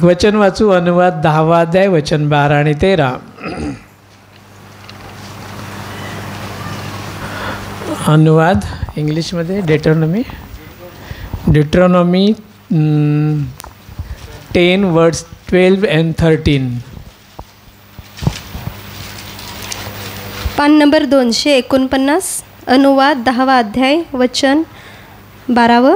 वचन वाचू. अनुवाद 10वा अध्याय वचन 12 आणि 13. अनुवाद इंग्लिशमध्ये डिट्रोनॉमी 10 वर्ड्स 12 and 13. पान नंबर 249. अनुवाद 10वा अध्याय वचन 12.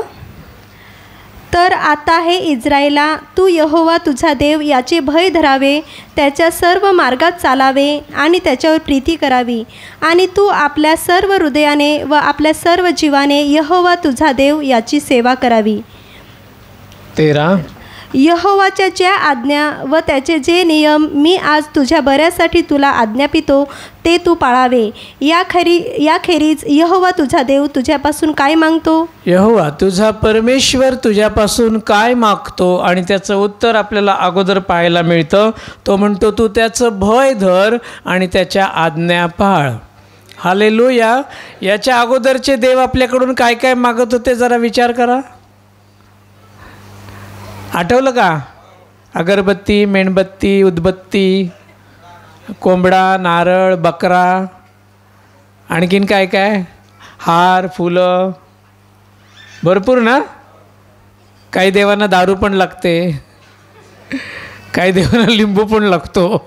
तर आता हे इस्रायला, तू यहोवा तुझा देव याचे भय धरावे, त्याच्या सर्व मार्गात चालावे आणि त्याच्यावर प्रीती करावी, आणि तू आपल्या सर्व हृदयाने व आपल्या सर्व जीवाने यहोवा तुझा देव याची सेवा करावी. 13. यहोवाच्या ज्या आज्ञा व त्याचे जे नियम मी आज तुझ्या बऱ्यासाठी तुला आज्ञापितो ते तू पाळावे. याखेरीज यहोवा तुझा देव तुझ्यापासून काय मागतो? यहोवा तुझा परमेश्वर तुझ्यापासून काय मागतो? आणि त्याचं उत्तर आपल्याला अगोदर पाहायला मिळतं. तो म्हणतो, तू त्याचं भय धर आणि त्याच्या आज्ञा पाळ. हालेलुया. याच्या अगोदरचे देव आपल्याकडून काय काय मागत होते जरा विचार करा. आठवलं का? अगरबत्ती, मेणबत्ती, उदबत्ती, कोंबडा, नारळ, बकरा, आणखीन काय काय, हार, फुलं, भरपूर ना. काही देवांना दारू पण लागते, काही देवांना लिंबू पण लागतो.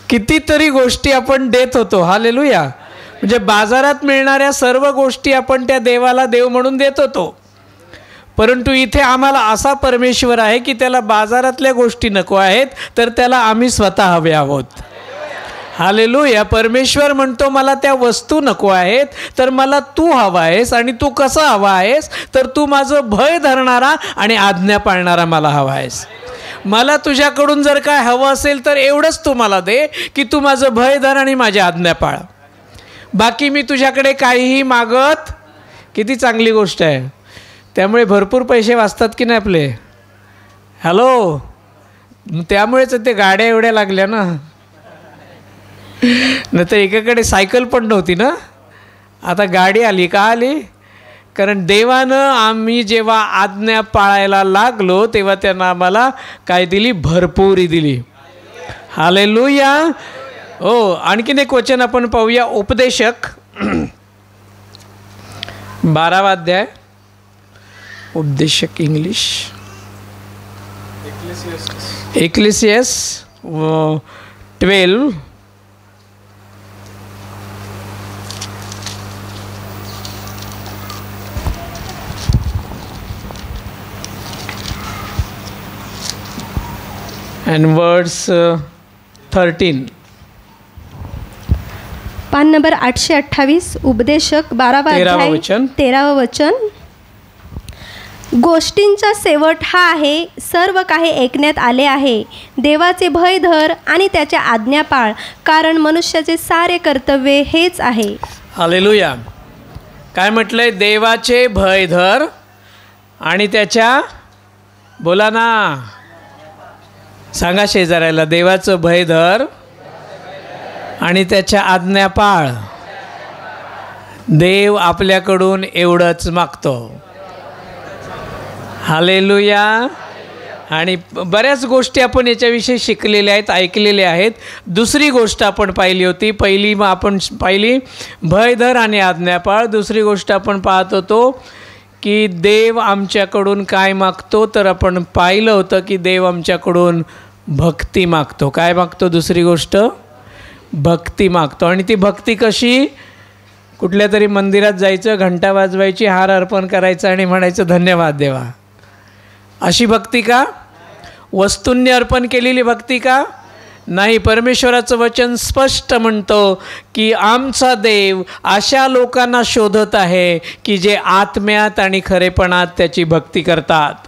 कितीतरी गोष्टी आपण देत होतो. हालेलुया. म्हणजे बाजारात मिळणाऱ्या सर्व गोष्टी आपण त्या देवाला देव म्हणून देत होतो. परंतु इथे आम्हाला असा परमेश्वर आहे की त्याला बाजारातल्या गोष्टी नको आहेत, तर त्याला आम्ही स्वतः हवे आहोत. हालेलुया. परमेश्वर म्हणतो, मला त्या वस्तू नको आहेत, तर मला तू हवा आहेस. आणि तू कसा हवा आहेस? तर तू माझं भय धरणारा आणि आज्ञा पाळणारा मला हवा आहेस. मला तुझ्याकडून जर काय हवं असेल तर एवढंच तू मला दे की तू माझं भय धर आणि माझी आज्ञा पाळ. बाकी मी तुझ्याकडे काहीही मागत. किती चांगली गोष्ट आहे. त्यामुळे भरपूर पैसे वाचतात की नाही आपले. हॅलो. त्यामुळेच ते गाड्या एवढ्या लागल्या ना. नाही तर एकाकडे सायकल पण नव्हती ना. आता गाडी आली. का आली? कारण देवानं आम्ही जेव्हा आज्ञा पाळायला लागलो तेव्हा त्यानं आम्हाला काय दिली? भरपूर दिली. हालेलुया. हो. आणखीन एक वचन आपण पाहूया. उपदेशक 12वा अध्याय. उपदेशक इंग्लिश एक्लेसियास 12 and verse 13. पान नंबर 828. उपदेशक 12वा अध्याय 13वा वचन. गोष्टींचा शेवट हा आहे, सर्व काही ऐकण्यात आले आहे. देवाचे भय धर आणि त्याच्या आज्ञा पाळ, कारण मनुष्याचे सारे कर्तव्य हेच आहे. हालेलुया. काय म्हटलंय? देवाचे भय धर आणि त्याच्या, बोला ना, सांगा शेजाऱ्याला, देवाचं भय धर आणि त्याच्या आज्ञा पाळ. देव आपल्याकडून एवढंच मागतो. हालेलुया. आणि बऱ्याच गोष्टी आपण याच्याविषयी शिकलेल्या आहेत, ऐकलेल्या आहेत. दुसरी गोष्ट आपण पाहिली होती. आपण पाहिली भय धर आणि आज्ञा पाळ. दुसरी गोष्ट आपण पाहत होतो की देव आमच्याकडून काय मागतो. तर आपण पाहिलं होतं की देव आमच्याकडून भक्ती मागतो. काय मागतो? दुसरी गोष्ट भक्ती मागतो. आणि ती भक्ती कशी? कुठल्या तरी मंदिरात जायचं, घंटा वाजवायची, हार अर्पण करायचं आणि म्हणायचं धन्यवाद देवा, अशी भक्ती का? वस्तूंनी अर्पण केलेली भक्ती का? नाही. परमेश्वराचं वचन स्पष्ट म्हणतो की आमचा देव अशा लोकांना शोधत आहे की जे आत्म्यात आणि खरेपणात त्याची भक्ती करतात.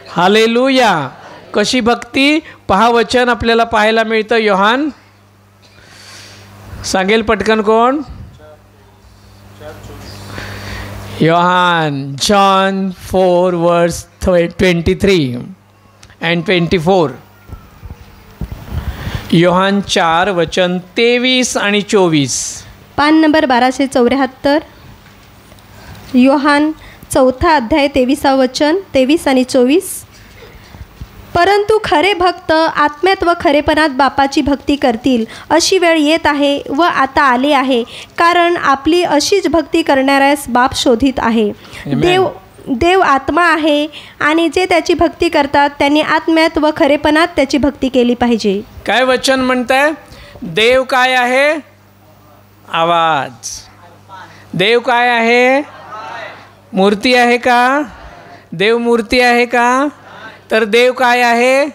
हालेलुया. कशी भक्ती? पहा, वचन आपल्याला पाहायला मिळतं. योहान सांगेल पटकन कोण? योहान. जॉन 4 वर्स 23 and 24. योहान 4 वचन 23 आणि 24. पान नंबर 1274. योहान 4 अध्याय 23 वचन 23 आणि 24. परंतु खरे भक्त आत्म्यात व खरेपणात बापाची भक्ती करतील. अशी वेळ येत आहे व आता आली आहे, कारण आपली अशीच भक्ती करणाऱ्यास बाप शोधित आहे. देव आत्मा आहे आणि जे त्याची भक्ती करतात त्यांनी आत्म्यात व खरेपणात त्याची भक्ती केली पाहिजे. काय वचन म्हणतंय? देव काय आहे? आवाज. देव काय आहे? मूर्ती आहे का? देव मूर्ती आहे का? तर देव काय आहे?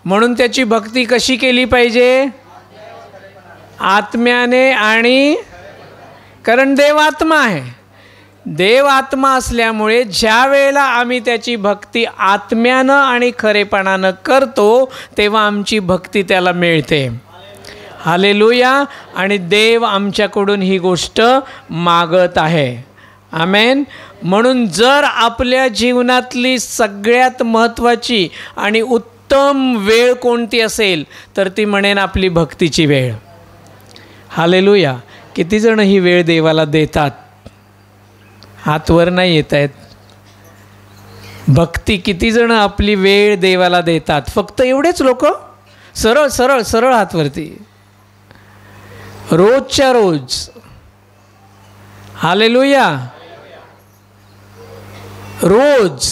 म्हणून त्याची भक्ती कशी केली पाहिजे? आत्म्याने. आणि कारण देव आत्मा आहे. देव आत्मा असल्यामुळे ज्या वेळेला आम्ही त्याची भक्ती आत्म्यानं आणि खरेपणानं करतो तेव्हा आमची भक्ती त्याला मिळते. हालेलुया. आणि देव आमच्याकडून ही गोष्ट मागत आहे. आमेन. म्हणून जर आपल्या जीवनातली सगळ्यात महत्त्वाची आणि उत्तम वेळ कोणती असेल तर ती म्हणेन आपली भक्तीची वेळ. हालेलुया. किती जण ही वेळ देवाला देतात? हातवर नाही येत आहेत. भक्ती किती जण आपली वेळ देवाला देतात? फक्त एवढेच लोक. सरळ सरळ सरळ हातवरती. रोजच्या रोज. हालेलुया. रोज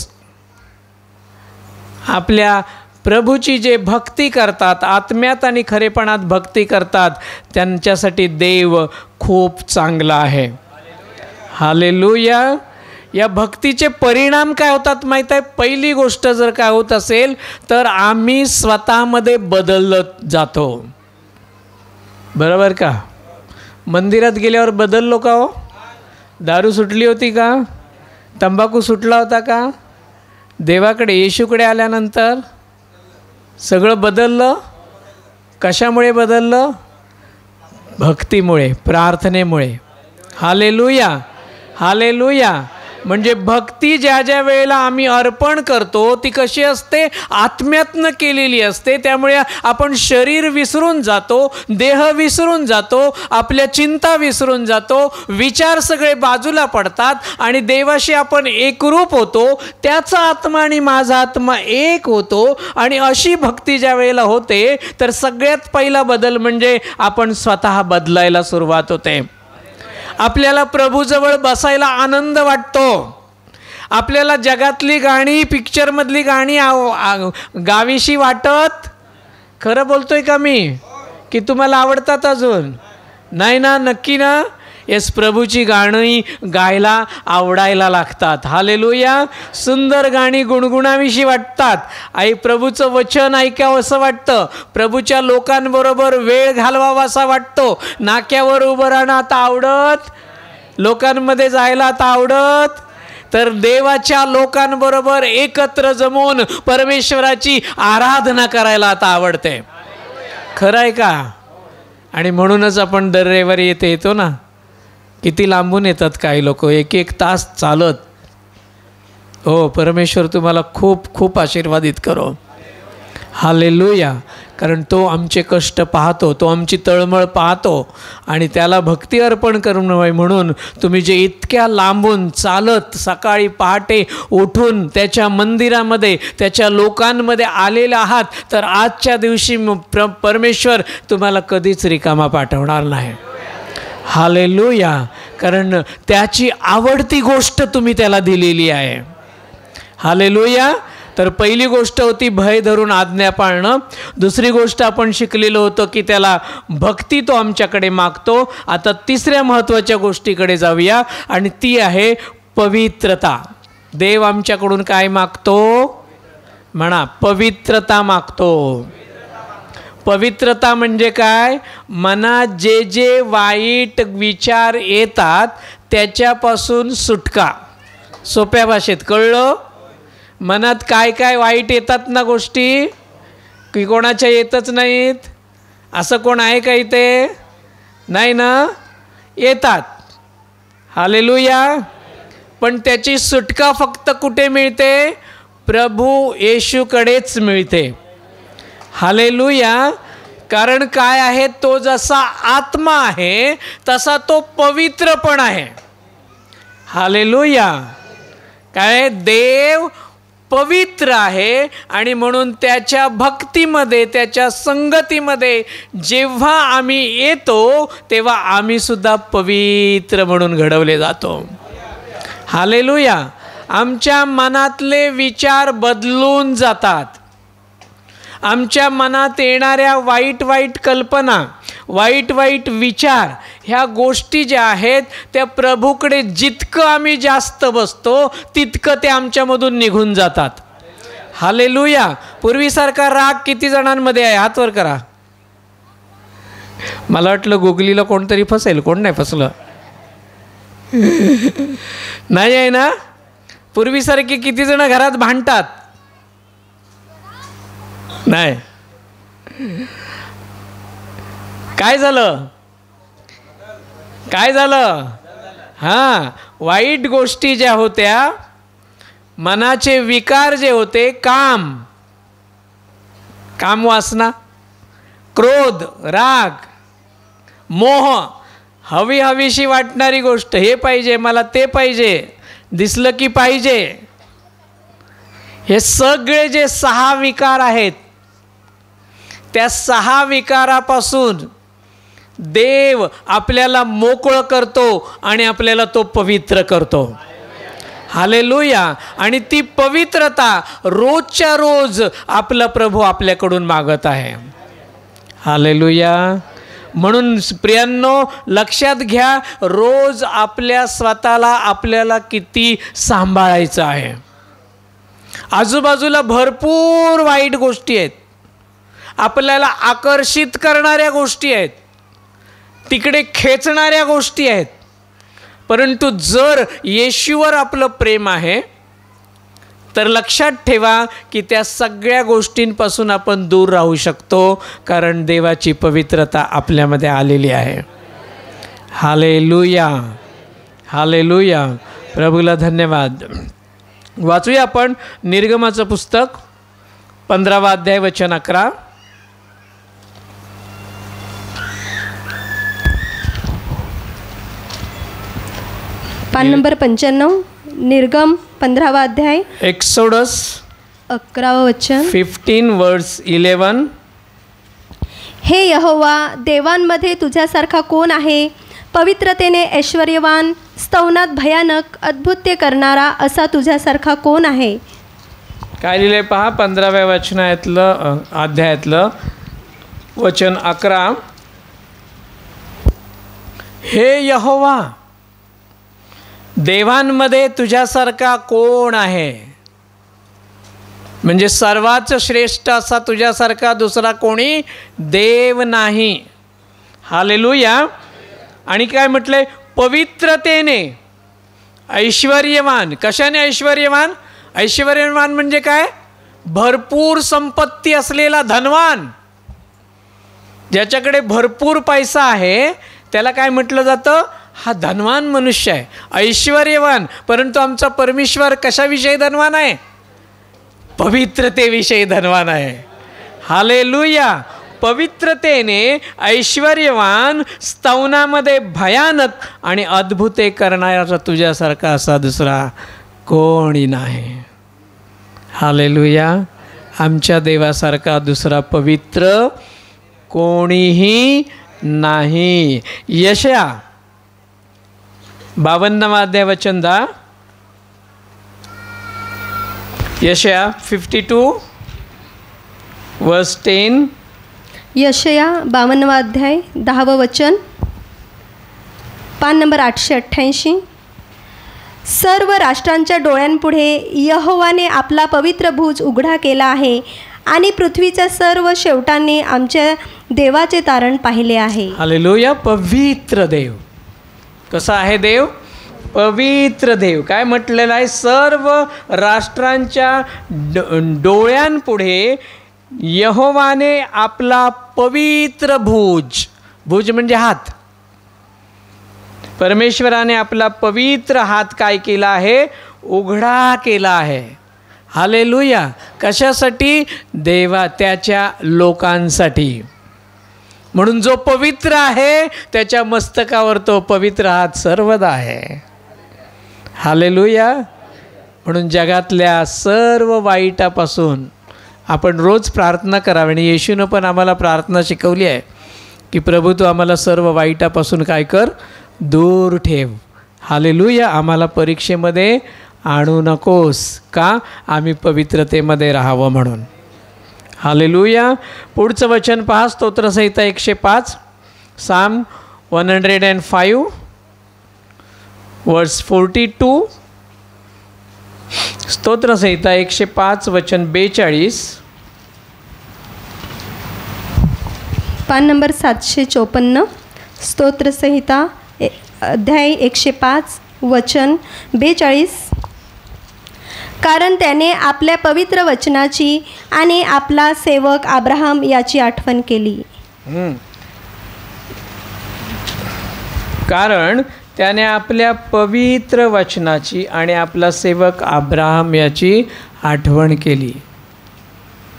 आपल्या प्रभूची जे भक्ती करतात, आत्म्यात आणि खरेपणात भक्ती करतात, त्यांच्यासाठी देव खूप चांगला आहे. हालेलुया. या भक्तीचे परिणाम काय होतात माहीत आहे? पहिली गोष्ट जर काय होत असेल तर आम्ही स्वतःमध्ये बदलत जातो. बरोबर का? मंदिरात गेल्यावर बदललो का हो? दारू सुटली होती का? तंबाखू सुटला होता का? देवाकडे येशूकडे आल्यानंतर सगळं बदललं. कशामुळे बदललं? भक्तीमुळे, प्रार्थनेमुळे. हालेलुया. हालेलुया. म्हणजे भक्ती ज्या ज्या वेळेला आम्ही अर्पण करतो ती कशी असते? आत्म्यातनं केलेली असते. त्यामुळे आपण शरीर विसरून जातो, देह विसरून जातो, आपल्या चिंता विसरून जातो, विचार सगळे बाजूला पडतात आणि देवाशी आपण एकरूप होतो. त्याचा आत्मा आणि माझा आत्मा एक होतो. आणि अशी भक्ती ज्या वेळेला होते तर सगळ्यात पहिला बदल म्हणजे आपण स्वतः बदलायला सुरुवात होते. आपल्याला प्रभूजवळ बसायला आनंद वाटतो. आपल्याला जगातली गाणी, पिक्चरमधली गाणी गावीशी वाटत. खरं बोलतोय का मी? की तुम्हाला आवडतात अजून? नाही ना? नक्की ना? येस. प्रभूची गाणी गायला आवडायला लागतात. हालेलुया. सुंदर गाणी गुणगुणावीशी वाटतात. प्रभूचं वचन ऐकावं असं वाटतं. प्रभूच्या लोकांबरोबर वेळ घालवावा असा वाटतो. नाक्यावर उभं राहणं आता आवडत, लोकांमध्ये जायला आता आवडत, तर देवाच्या लोकांबरोबर एकत्र जमून परमेश्वराची आराधना करायला आता आवडते. खरं आहे का? आणि म्हणूनच आपण दर रविवारी येतो ना. किती लांबून येतात काही लोक, एक एक तास चालत. हो, परमेश्वर तुम्हाला खूप खूप आशीर्वादित करो. हालेलुया. कारण तो आमचे कष्ट पाहतो, तो आमची तळमळ पाहतो आणि त्याला भक्ती अर्पण करून म्हणून तुम्ही जे इतक्या लांबून चालत सकाळी पहाटे उठून त्याच्या मंदिरामध्ये, त्याच्या लोकांमध्ये आलेले आहात, तर आजच्या दिवशी परमेश्वर तुम्हाला कधीच रिकामा पाठवणार नाही. हालेलुया. कारण त्याची आवडती गोष्ट तुम्ही त्याला दिलेली आहे. हालेलुया. तर पहिली गोष्ट होती भय धरून आज्ञा पाळणं. दुसरी गोष्ट आपण शिकलेलो होतो की त्याला भक्ती तो आमच्याकडे मागतो. आता तिसऱ्या महत्त्वाच्या गोष्टीकडे जाऊया आणि ती आहे पवित्रता. देव आमच्याकडून काय मागतो? म्हणा, पवित्रता मागतो. पवित्रता म्हणजे काय? मनात जे जे वाईट विचार येतात त्याच्यापासून सुटका. सोप्या भाषेत कळलं? मनात काय काय वाईट येतात ना गोष्टी, की कोणाच्या येतच नाहीत? असं कोण आहे का इथे? नाही ना? येतात. हालेलुया. पण त्याची सुटका फक्त कुठे मिळते? प्रभू येशूकडेच मिळते. हालेलुया. कारण काय आहे? तो जसा आत्मा आहे तसा तो पवित्र पण आहे. हालेलुया. काय? देव पवित्र आहे आणि म्हणून त्याच्या भक्तीमध्ये, त्याच्या संगतीमध्ये जेव्हा आम्ही येतो तेव्हा आम्ही सुद्धा पवित्र म्हणून घडवले जातो. हालेलुया. आमच्या मनातले विचार बदलून जातात. आमच्या मनात येणाऱ्या वाईट वाईट कल्पना, वाईट वाईट विचार, ह्या गोष्टी ज्या आहेत त्या प्रभूकडे जितकं आम्ही जास्त बसतो तितकं ते आमच्यामधून निघून जातात. हालेलुया. पूर्वीसारखा राग किती जणांमध्ये आहे? हात वर करा. मला वाटलं गुगलीला कोणतरी फसेल. कोण नाही फसलं? नाही आहे ना? पूर्वीसारखे किती जण घरात भांडतात? नाही. काय झालं? काय झालं? हां, वाईट गोष्टी ज्या होत्या, मनाचे विकार जे होते, काम वासना, क्रोध, राग, मोह, हवीशी वाटणारी गोष्ट, हे पाहिजे मला, ते पाहिजे, दिसलं की पाहिजे, हे सगळे जे 6 विकार आहेत, त्या 6 विकारापासून देव आपल्याला मोकळं करतो आणि आपल्याला तो पवित्र करतो. हालेलुया. आणि ती पवित्रता रोजच्या रोज आपला प्रभू आपल्याकडून मागत आहे. हालेलुया. म्हणून प्रियांनो, लक्षात घ्या, रोज आपल्या स्वतःला आपल्याला किती सांभाळायचं आहे. आजूबाजूला भरपूर वाईट गोष्टी आहेत, आपल्याला आकर्षित करणाऱ्या गोष्टी आहेत, तिकडे खेचणाऱ्या गोष्टी आहेत. परंतु जर येशूवर आपलं प्रेम आहे तर लक्षात ठेवा की त्या सगळ्या गोष्टींपासून आपण दूर राहू शकतो, कारण देवाची पवित्रता आपल्यामध्ये आलेली आहे. हालेलुया. हालेलुया. प्रभूला धन्यवाद. वाचूया आपण निर्गमाचं पुस्तक 15वा अध्याय वचन 11. पान नंबर 95, निर्गम 15वा अध्याय, एक्सोडस 11व वचन. 15 वर्स 11. हे यहोवा, देवांमध्ये तुझ्यासारखा कोण आहे? पवित्रतेने ऐश्वर्यवान, स्तवनात भयानक, अद्भुत्य करणारा असा तुझ्यासारखा कोण आहे? काय लिहिलंय पहा 15व्या वचनातलं, अध्यायातलं वचन 11. हे यहोवा, देवांमध्ये तुझ्यासारखा कोण आहे? म्हणजे सर्वात श्रेष्ठ असा तुझ्यासारखा दुसरा कोणी देव नाही. हालेलुया. आणि काय म्हटलंय? पवित्रतेने ऐश्वर्यवान. कशाने ऐश्वर्यवान? ऐश्वर्यवान म्हणजे काय? भरपूर संपत्ती असलेला धनवान. ज्याच्याकडे भरपूर पैसा आहे त्याला काय म्हटलं जातं? हा धनवान मनुष्य आहे, ऐश्वर्यवान. परंतु आमचा परमेश्वर कशाविषयी धनवान आहे? पवित्रतेविषयी धनवान आहे. हालेलुया. पवित्रतेने ऐश्वर्यवान, स्तवनामध्ये भयानक आणि अद्भुते करणारा तुझ्यासारखा असा दुसरा कोणी नाही. हालेलुया. आमच्या देवासारखा दुसरा पवित्र कोणीही नाही. यशया 52वा अध्याय वचन 10. यशया 52 वर्स 10. यशया 52वा अध्याय 10व वचन, पान नंबर 888. सर्व राष्ट्रांच्या डोळ्यांपुढे यहोवाने आपला पवित्र भुज उघडा केला आहे आणि पृथ्वीच्या सर्व शेवटांनी आमच्या देवाचे तारण पाहिले आहे. हालेलुया. पवित्र देव. कसा आहे देव? पवित्र देव. काय म्हटलेलं आहे? सर्व राष्ट्रांच्या डोळ्यांपुढे यहोवाने आपला पवित्र भुज, भुज म्हणजे हात, परमेश्वराने आपला पवित्र हात काय केला आहे? उघडा केला आहे. हालेलुया. कशासाठी? देवा त्याच्या लोकांसाठी. म्हणून जो पवित्र आहे त्याच्या मस्तकावर तो पवित्र हात सर्वदा आहे. हालेलुया. म्हणून जगातल्या सर्व वाईटापासून आपण रोज प्रार्थना करावी. आणि येशूनं पण आम्हाला प्रार्थना शिकवली आहे की प्रभू तू आम्हाला सर्व वाईटापासून काय कर, दूर ठेव. हालेलुया. आम्हाला परीक्षेमध्ये आणू नकोस, का? आम्ही पवित्रतेमध्ये राहावं म्हणून. हालेलुया. पुढचं वचन पहा, स्तोत्रसंहिता 105, साम 105 वर्स 42. स्तोत्रसंहिता 105 वचन 42. पान नंबर 754. स्तोत्रसंहिता अध्याय 105 वचन 42. कारण त्याने आपल्या पवित्र वचनाची आणि आपला सेवक अब्राहम याची आठवण केली. कारण त्याने आपल्या पवित्र वचनाची आणि आपला सेवक अब्राहम याची आठवण केली.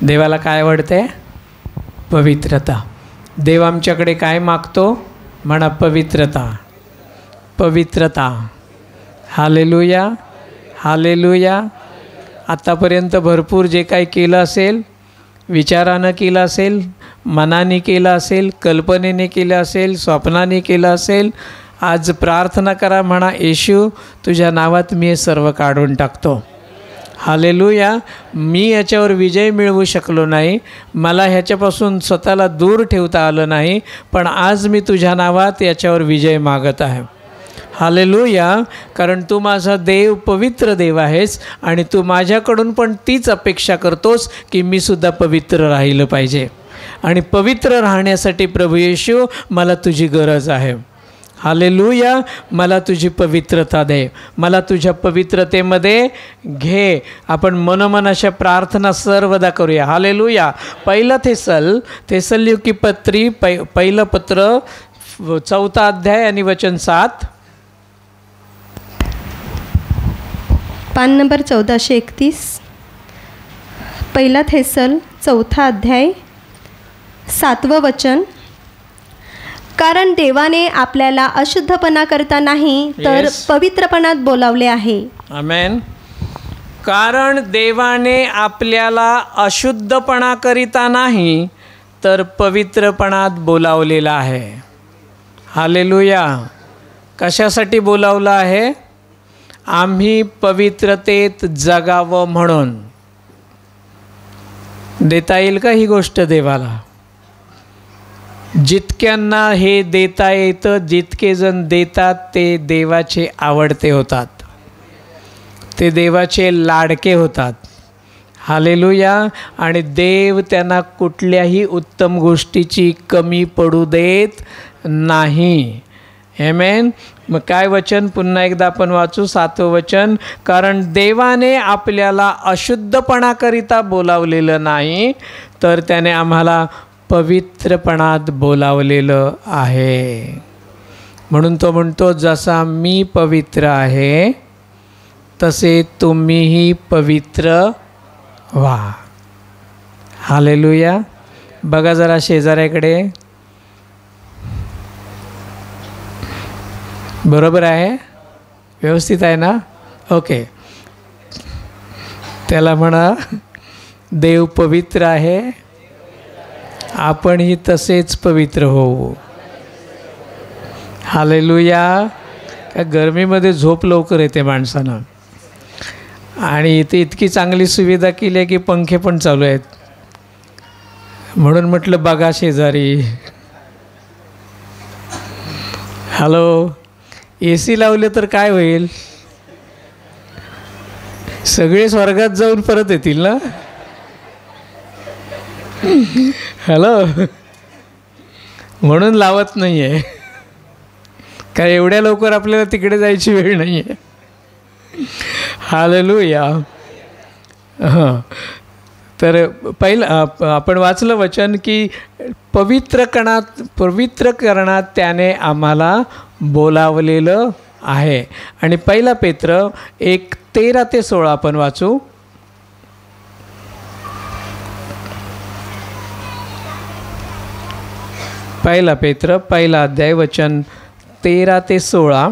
देवाला काय आवडते? पवित्रता. देव आमच्याकडे काय मागतो? म्हणा पवित्रता, पवित्रता. Hallelujah, hallelujah. आतापर्यंत भरपूर जे काही केलं असेल, विचारानं केलं असेल, मनाने केलं असेल, कल्पनेने केलं असेल, स्वप्नाने केलं असेल, आज प्रार्थना करा, म्हणा येशू तुझ्या नावात मी हे सर्व काढून टाकतो. हालेलुया. मी याच्यावर विजय मिळवू शकलो नाही, मला ह्याच्यापासून स्वतःला दूर ठेवता आलं नाही, पण आज मी तुझ्या नावात याच्यावर विजय मागत आहे. हालेलुया. कारण तू माझा देव, पवित्र देव आहेस आणि तू माझ्याकडून पण तीच अपेक्षा करतोस की मी सुद्धा पवित्र राहिलं पाहिजे. आणि पवित्र राहण्यासाठी प्रभू येशू मला तुझी गरज आहे. हालेलुया. मला तुझी पवित्रता दे, मला तुझ्या पवित्रतेमध्ये घे. आपण मनोमनाच्या प्रार्थना सर्वदा करूया. हालेलुया. पहिलं थेसलोनिकी पत्री पहिलं पत्र 4 अध्याय आणि वचन 7. पान नंबर 1431. पहिला थेसल 4 अध्याय 7वं वचन. कारण देवाने आपल्याला अशुद्धपणा करता नाही तर पवित्रपणात बोलावले आहे. आमेन. कारण देवाने आपल्याला अशुद्धपणा करिता नाही तर पवित्रपणात बोलावलेला आहे. हालेलुया. कशासाठी बोलावलं आहे? आम्ही पवित्रतेत जगावं म्हणून. देता येईल का ही गोष्ट देवाला? जितक्यांना हे देता येतं, जितके जण देतात ते देवाचे आवडते होतात, ते देवाचे लाडके होतात. हालेलुया. आणि देव त्यांना कुठल्याही उत्तम गोष्टीची कमी पडू देत नाही. आमेन. मग काय वचन पुन्हा एकदा आपण वाचू, 7वं वचन. कारण देवाने आपल्याला अशुद्धपणाकरिता बोलावलेलं नाही तर त्याने आम्हाला पवित्रपणात बोलावलेलं आहे. म्हणून तो म्हणतो जसा मी पवित्र आहे तसे तुम्हीही पवित्र व्हा. हालेलुया. बघा जरा शेजाऱ्याकडे. बरोबर आहे? व्यवस्थित आहे ना? ओके. त्याला म्हणा देव पवित्र आहे, आपणही तसेच पवित्र होऊ. हालेलुया. का गरमीमध्ये झोप लवकर येते माणसांना, आणि इथे इतकी चांगली सुविधा केली आहे की पंखे पण चालू आहेत. म्हणून म्हटलं बघा शेजारी. हॅलो. AC लावले तर काय होईल? सगळे स्वर्गात जाऊन परत येतील ना? हॅलो. म्हणून लावत नाही आहे, काय एवढ्या लवकर आपल्याला तिकडे जायची वेळ नाही आहे. हालेलुया. हां. तर पहिलं आपण वाचलं वचन की पवित्र करणात त्याने आम्हाला बोलावलेलं आहे. आणि पहिला पेत्र 1:13 ते 16 आपण वाचू. पहिला पेत्र पहिला अध्याय वचन 13 ते 16.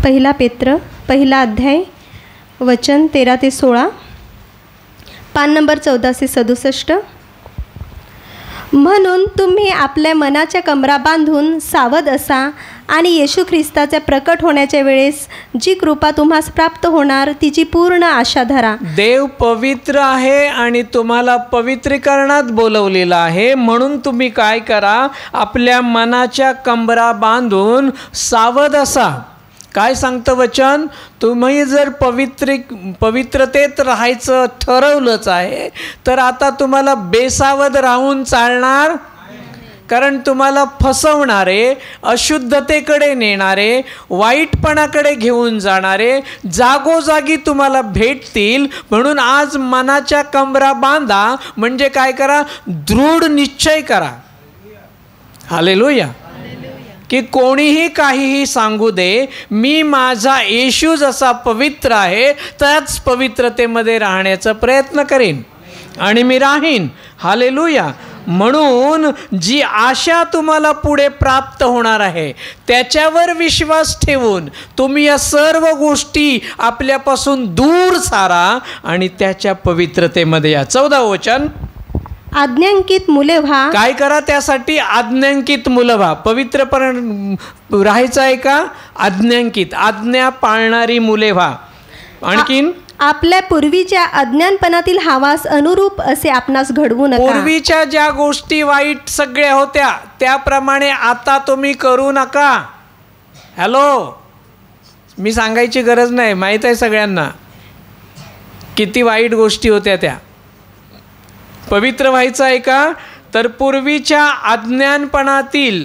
पहिला पेत्र पहिला अध्याय वचन 13 ते 16, पान नंबर 1467. म्हणून तुम्ही आपल्या मनाच्या कमरा बांधून सावध असा आणि येशू ख्रिस्ताच्या प्रकट होण्याच्या वेळेस जी कृपा तुम्हास प्राप्त होणार तिची पूर्ण आशा धरा. देव पवित्र आहे आणि तुम्हाला पवित्रीकरणात बोलवलेलं आहे. म्हणून तुम्ही काय करा, आपल्या मनाच्या कमरा बांधून सावध असा. काय सांगतं वचन? तुम्ही जर पवित्रतेत राहायचं ठरवलंच आहे तर आता तुम्हाला बेसावध राहून चालणार. कारण तुम्हाला फसवणारे, अशुद्धतेकडे नेणारे, वाईटपणाकडे घेऊन जाणारे जागोजागी तुम्हाला भेटतील. म्हणून आज मनाच्या कमरा बांधा. म्हणजे काय करा, दृढ निश्चय करा. हालेलुया. की कोणीही काहीही सांगू दे, मी माझा येशू जसा पवित्र आहे त्याच पवित्रतेमध्ये राहण्याचा प्रयत्न करेन आणि मी राहीन. हालेलुया. म्हणून जी आशा तुम्हाला पुढे प्राप्त होणार आहे त्याच्यावर विश्वास ठेवून तुम्ही या सर्व गोष्टी आपल्यापासून दूर सारा आणि त्याच्या पवित्रतेमध्ये या. 14 वचन, आज्ञांकित मुले व्हा. काय करा त्यासाठी? आज्ञांकित मुलं व्हा. पवित्रपणे राहायचं आहे का? आज्ञांकित, आज्ञा पाळणारी मुले व्हा. आणखीन आपल्या पूर्वीच्या अज्ञानपणातील हवास अनुरूप असे आपणास घडवू नका. पूर्वीच्या ज्या गोष्टी वाईट सगळ्या होत्या त्याप्रमाणे आता तुम्ही करू नका. हॅलो, मी सांगायची गरज नाही, माहीत आहे सगळ्यांना किती वाईट गोष्टी होत्या त्या. पवित्र व्हायचं आहे का? तर पूर्वीच्या अज्ञानपणातील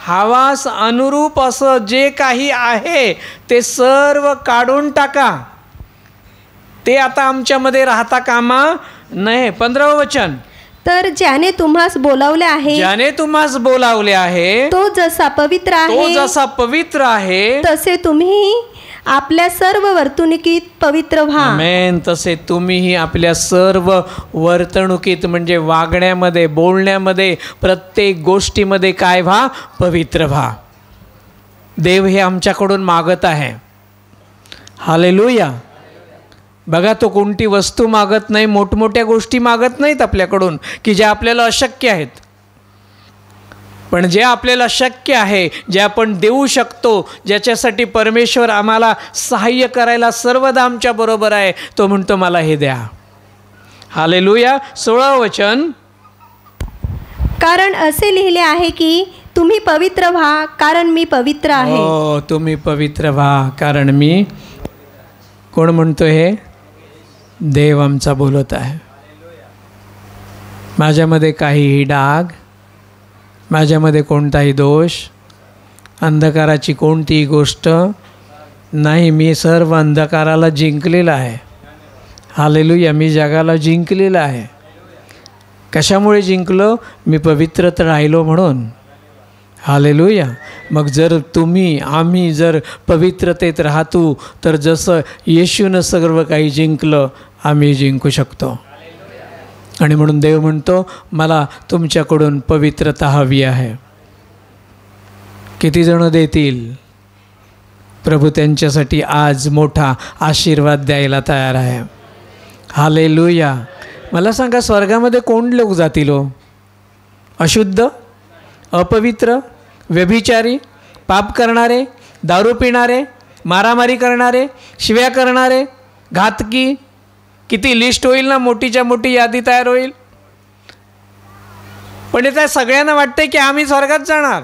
हवास अनुरूप असं जे काही आहे ते सर्व काढून टाका. ते आता आमच्यामध्ये राहता कामा नये. 15 वचन, तर ज्याने तुम्हास बोलावले आहे, ज्याने तुम्हास बोलावले आहे तो जसा पवित्र आहे, तो जसा पवित्र आहे तसे तुम्ही आपल्या सर्व वर्तणुकीत पवित्र व्हा. आमेन. तसे तुम्हीही आपल्या सर्व वर्तणुकीत म्हणजे वागण्यामध्ये, बोलण्यामध्ये, प्रत्येक गोष्टीमध्ये काय व्हा? पवित्र व्हा. देव हे आमच्याकडून मागत आहे. हालेलुया. बघा, तो कोणती वस्तू मागत नाही, मोठमोठ्या गोष्टी मागत नाहीत आपल्याकडून की ज्या आपल्याला अशक्य आहेत. पण जे आपल्याला शक्य आहे, जे आपण देऊ शकतो, ज्याच्यासाठी परमेश्वर आम्हाला सहाय्य करायला सर्वदा आमच्या बरोबर आहे, तो म्हणतो मला हे द्या. हालेलुया. 16 वचन, कारण असे लिहिले आहे की तुम्ही पवित्र व्हा कारण मी पवित्र आहे. हो, तुम्ही पवित्र व्हा कारण मी. कोण म्हणतो हे? देव आमचा बोलत आहे. माझ्यामध्ये काहीही डाग, माझ्यामध्ये कोणताही दोष, अंधकाराची कोणतीही गोष्ट नाही. मी सर्व अंधकाराला जिंकलेला आहे. हालेलुया. मी जगाला जिंकलेलं आहे. कशामुळे जिंकलो? मी पवित्रत राहिलो म्हणून. हालेलुया. मग जर तुम्ही, आम्ही जर पवित्रतेत राहतो तर जसं येशूनं सर्व काही जिंकलं आम्ही जिंकू शकतो. आणि म्हणून देव म्हणतो मला तुमच्याकडून पवित्रता हवी आहे. किती जण देतील? प्रभू त्यांच्यासाठी आज मोठा आशीर्वाद द्यायला तयार आहे. हालेलुया. मला सांगा, स्वर्गामध्ये कोण लोक जातील हो? अशुद्ध, अपवित्र, व्यभिचारी, पाप करणारे, दारू पिणारे, मारामारी करणारे, शिव्या करणारे, घातकी. किती लिस्ट होईल ना, मोठीच्या मोठी यादी तयार होईल. पण त्या सगळ्यांना वाटते की आम्ही स्वर्गात जाणार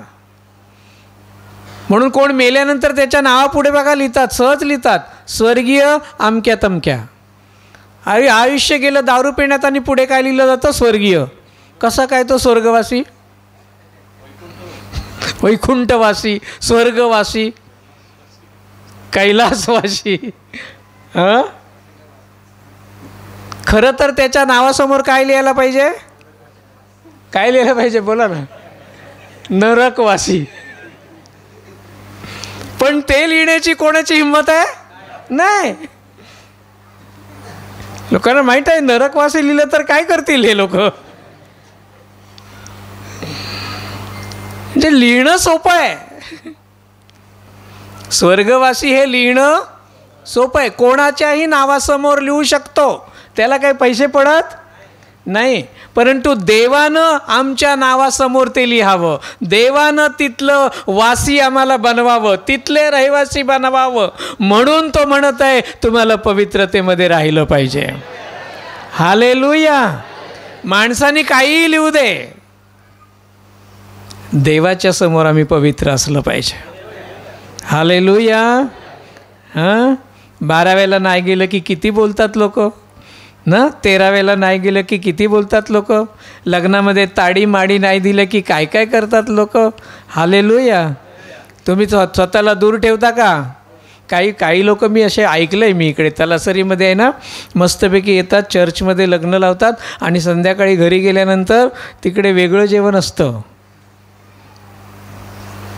म्हणून कोण मेल्यानंतर त्याच्या नावापुढे बघा लिहितात, सहज लिहितात, स्वर्गीय अमक्या तमक्या. अरे आयुष्य गेलं दारू पिण्यात आणि पुढे काय लिहिलं जातं? स्वर्गीय. कसा काय तो स्वर्गवासी? वैकुंठवासी, स्वर्गवासी, कैलासवासी. हां, खरं तर त्याच्या नावासमोर काय लिहायला पाहिजे? काय लिहायला पाहिजे? बोला ना. नरकवासी. पण ते लिहिण्याची कोणाची हिंमत आहे? नाही. लोकांना माहीत आहे नरकवासी लिहिलं तर काय करतील हे लोक. म्हणजे लिहिणं सोपं आहे, स्वर्गवासी हे लिहिणं सोपं आहे, कोणाच्याही नावासमोर लिहू शकतो, त्याला काही पैसे पडत नाही. परंतु देवानं आमच्या नावासमोर ते लिहावं, देवानं तिथलं वासी आम्हाला बनवावं, तिथले रहिवासी बनवावं, म्हणून तो म्हणत आहे तुम्हाला पवित्रतेमध्ये राहिलं पाहिजे. हालेलुया. माणसाने काहीही लिहू दे, देवाच्या समोर आम्ही पवित्र असलं पाहिजे. हालेलुया. हां, 12वेला नाही गेलं की किती बोलतात लोक ना, 13वेला नाही गेलं की किती बोलतात लोक, लग्नामध्ये ताडी माडी नाही दिलं की काय काय करतात लोक. हालेलुया. तुम्ही स्वतःला दूर ठेवता का? काही लोक मी असे ऐकलं आहे, मी इकडे तलासरीमध्ये आहे ना, मस्तपैकी येतात, चर्चमध्ये लग्न लावतात आणि संध्याकाळी घरी गेल्यानंतर तिकडे वेगळं जेवण असतं,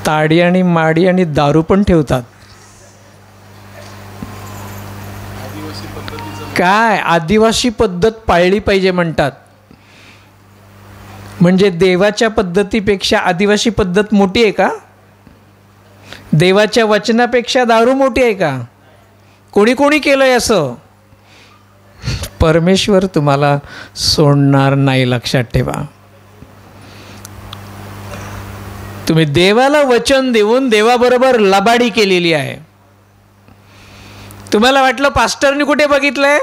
ताडी आणि माडी आणि दारू पण ठेवतात. काय आदिवासी पद्धत पाळली पाहिजे म्हणतात. म्हणजे देवाच्या पद्धतीपेक्षा आदिवासी पद्धत मोठी आहे का? देवाच्या वचनापेक्षा दारू मोठी आहे का? कोणी कोणी केलंय असं? परमेश्वर तुम्हाला सोडणार नाही, लक्षात ठेवा. तुम्ही देवाला वचन देऊन देवाबरोबर लबाडी केलेली आहे. तुम्हाला वाटलं पास्टरनी कुठे बघितलंय?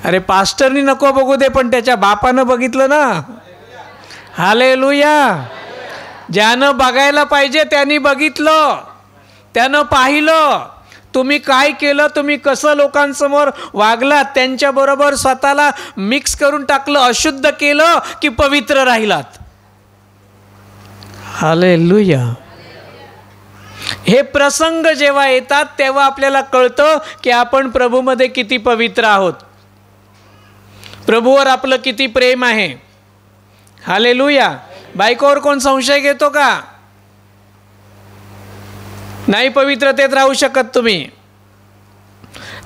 अरे पास्टरनी नको बघू दे, पण त्याच्या बापानं बघितलं ना. हालेलुया. ज्यानं बघायला पाहिजे त्यांनी बघितलं, त्यानं पाहिलं तुम्ही काय केलं, तुम्ही कसं लोकांसमोर वागलात, त्यांच्याबरोबर स्वतःला मिक्स करून टाकलं, अशुद्ध केलं की पवित्र राहिलात. हालेलुया. हे प्रसंग जेव्हा येतात तेव्हा आपल्याला कळतं की आपण प्रभूमध्ये किती पवित्र आहोत, प्रभूवर आपलं किती प्रेम आहे. हालेलुया. बायकोवर कोण संशय घेतो का? नाही पवित्रतेत राहू शकत तुम्ही.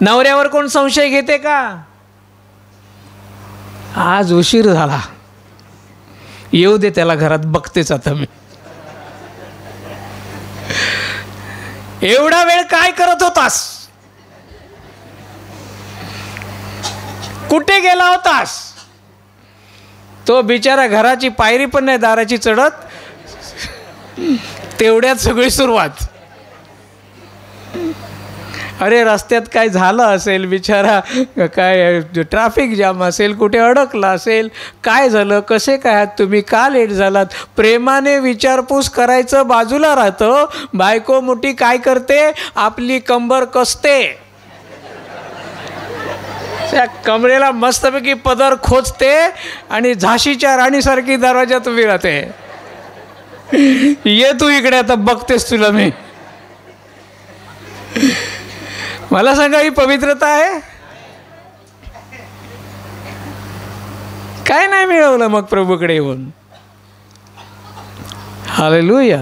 नवऱ्यावर कोण संशय घेते का? आज उशीर झाला, येऊ दे त्याला घरात, बघतेच आता मी. एवढा वेळ काय करत होतास? कुठे गेला होतास? तो बिचारा घराची पायरी पण नाही दाराची चढत, तेवढ्यात सगळी सुरुवात. अरे रस्त्यात काय झालं असेल, बिचारा काय ट्रॅफिक जाम असेल, कुठे अडकला असेल, काय झालं, कसे काय आहात तुम्ही, का लेट झालात, प्रेमाने विचारपूस करायचं बाजूला राहतं. बायको मोठी काय करते, आपली कंबर कसते, त्या कमरेला मस्तपैकी पदर खोचते आणि झाशीच्या राणीसारखी दरवाजात उभी राहते. ये तू इकडे, आता बघतेस तुला मी. मला सांगा, ही पवित्रता आहे? काय नाही मिळवलं मग प्रभूकडे येऊन? हालेलुया.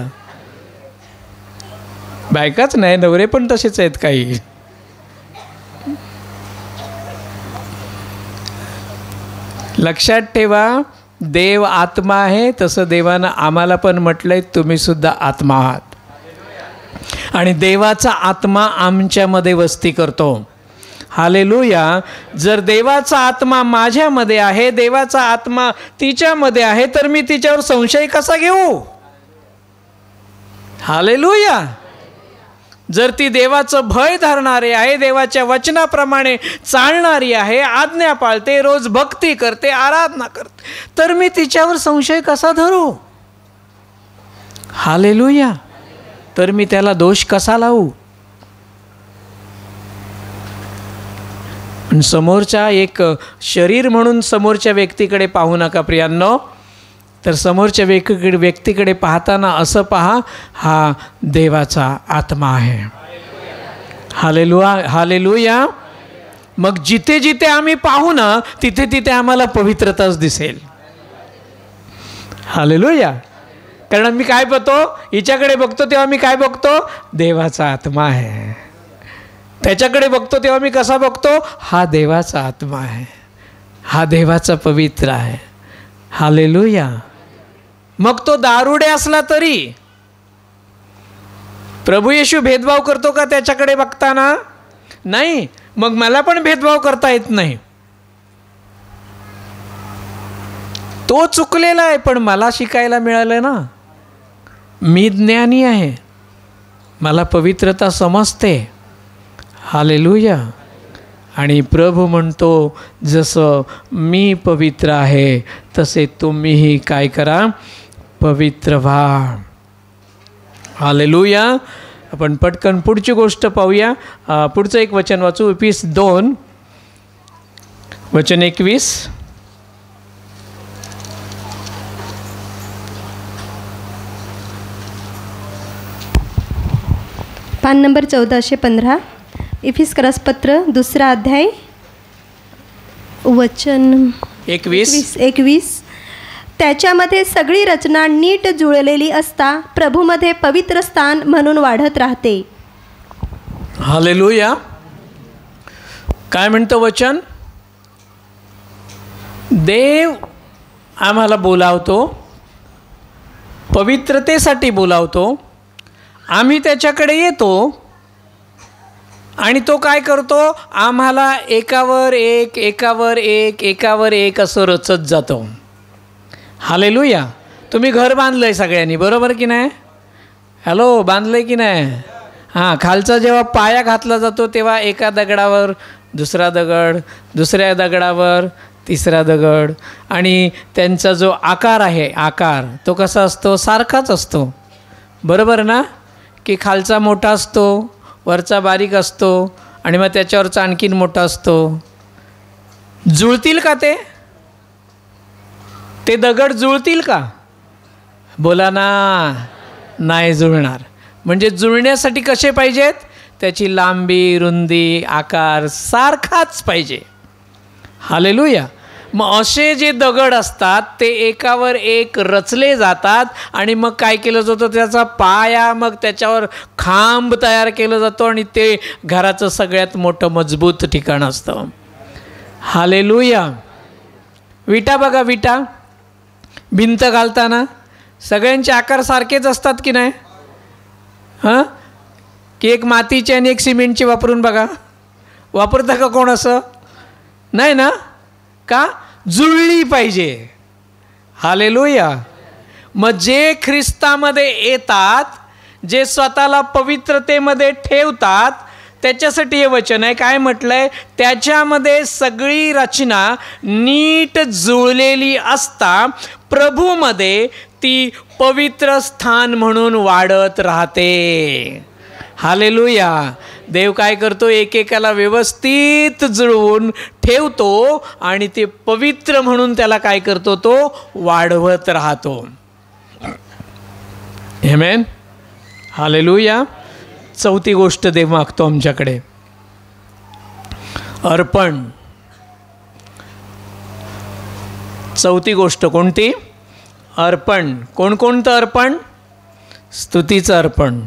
बायकाच नाही, नवरे पण तसेच आहेत काही. लक्षात ठेवा, देव आत्मा आहे, तसं देवानं आम्हाला पण म्हटलंय तुम्ही सुद्धा आत्मा आहात. आणि देवाचा आत्मा आमच्यामध्ये वस्ती करतो. हालेलुया. जर देवाचा आत्मा माझ्यामध्ये आहे, देवाचा आत्मा तिच्यामध्ये आहे, तर मी तिच्यावर संशय कसा घेऊ? हालेलुया. जर ती देवाचं भय धरणारी आहे, देवाच्या वचनाप्रमाणे चालणारी आहे, आज्ञा पाळते, रोज भक्ती करते, आराधना करते, तर मी तिच्यावर संशय कसा धरू? हालेलुया. तर मी त्याला दोष कसा लावू? समोरच्या एक शरीर म्हणून समोरच्या व्यक्तीकडे पाहू नका प्रियांनो. तर समोरच्या व्यक्तीकडे पाहताना असं पहा, हा देवाचा आत्मा आहे. हालेलुया. हालेलुया. मग जिथे जिथे आम्ही पाहू ना, तिथे तिथे आम्हाला पवित्रताच दिसेल. हालेलुया. कारण मी काय बघतो, हिच्याकडे बघतो तेव्हा मी काय बघतो? देवाचा आत्मा आहे. त्याच्याकडे बघतो तेव्हा मी कसा बघतो? हा देवाचा आत्मा आहे, हा देवाचा पवित्र आहे. हालेलुया. मग तो दारुडे असला तरी, प्रभू येशू भेदभाव करतो का त्याच्याकडे बघताना? नाही. मग मला पण भेदभाव करता येत नाही. तो चुकलेला आहे, पण मला शिकायला मिळालं ना. मी ज्ञानी आहे, मला पवित्रता समजते. हालेलुया. आणि प्रभू म्हणतो, जसं मी पवित्र आहे तसे तुम्हीही काय करा, पवित्र व्हा. हालेलुया. आपण पटकन पुढची गोष्ट पाहूया. पुढचं एक वचन वाचू. Ephesians 2 वचन 21. पान नंबर 1415. इफिस्करास पत्र 2 अध्याय वचन 21. त्याच्यामध्ये सगळी रचना नीट जुळलेली असता प्रभूमध्ये पवित्र स्थान म्हणून वाढत राहते. हालेलुया. काय म्हणतं वचन? देव आम्हाला बोलावतो, पवित्रतेसाठी बोलावतो. आम्ही त्याच्याकडे येतो आणि तो काय करतो? आम्हाला एकावर एक असं रचत जातो. हालेलुया. तुम्ही घर बांधलं आहे सगळ्यांनी, बरोबर की नाही? हॅलो, बांधलं आहे की नाही? हां. खालचा जेव्हा पाया घातला जातो तेव्हा एका दगडावर दुसरा दगड, दुसऱ्या दगडावर तिसरा दगड, आणि त्यांचा जो आकार आहे, आकार तो कसा असतो? सारखाच असतो, बरोबर ना? की खालचा मोठा असतो, वरचा बारीक असतो, आणि मग त्याच्यावरचा आणखीन मोठा असतो. जुळतील का ते दगड जुळतील का? बोला ना. नाही जुळणार. म्हणजे जुळण्यासाठी कसे पाहिजेत? त्याची लांबी, रुंदी, आकार सारखाच पाहिजे. हालेलुया. मग असे जे दगड असतात ते एकावर एक रचले जातात आणि मग काय केलं जातं? त्याचा पाया, मग त्याच्यावर खांब तयार केलं जातो आणि ते घराचं सगळ्यात मोठं मजबूत ठिकाण असतं. हालेलुया. विटा बघा, विटा भिंत घालताना सगळ्यांचे आकार सारखेच असतात की नाही? हां. की एक मातीचे आणि एक सिमेंटचे वापरून बघा. वापरता का कोण असं? नाही ना. का? जुळली पाहिजे. हालेलुया. मग जे ख्रिस्तामध्ये येतात, जे स्वतःला पवित्रतेमध्ये ठेवतात, त्याच्यासाठी हे वचन आहे. काय म्हटलं आहे? त्याच्यामध्ये सगळी रचना नीट जुळलेली असता प्रभूमध्ये ती पवित्र स्थान म्हणून वाढत राहते. हालेलुया. देव काय करतो? एकेकाला व्यवस्थित जुळवून ठेवतो आणि ते पवित्र म्हणून त्याला काय करतो? तो वाढवत राहतो. आमेन. हालेलुया. चौथी गोष्ट देव मागतो आमच्याकडे, अर्पण. चौथी गोष्ट कोणती? अर्पण. कोणकोणतं अर्पण? स्तुतीचं अर्पण.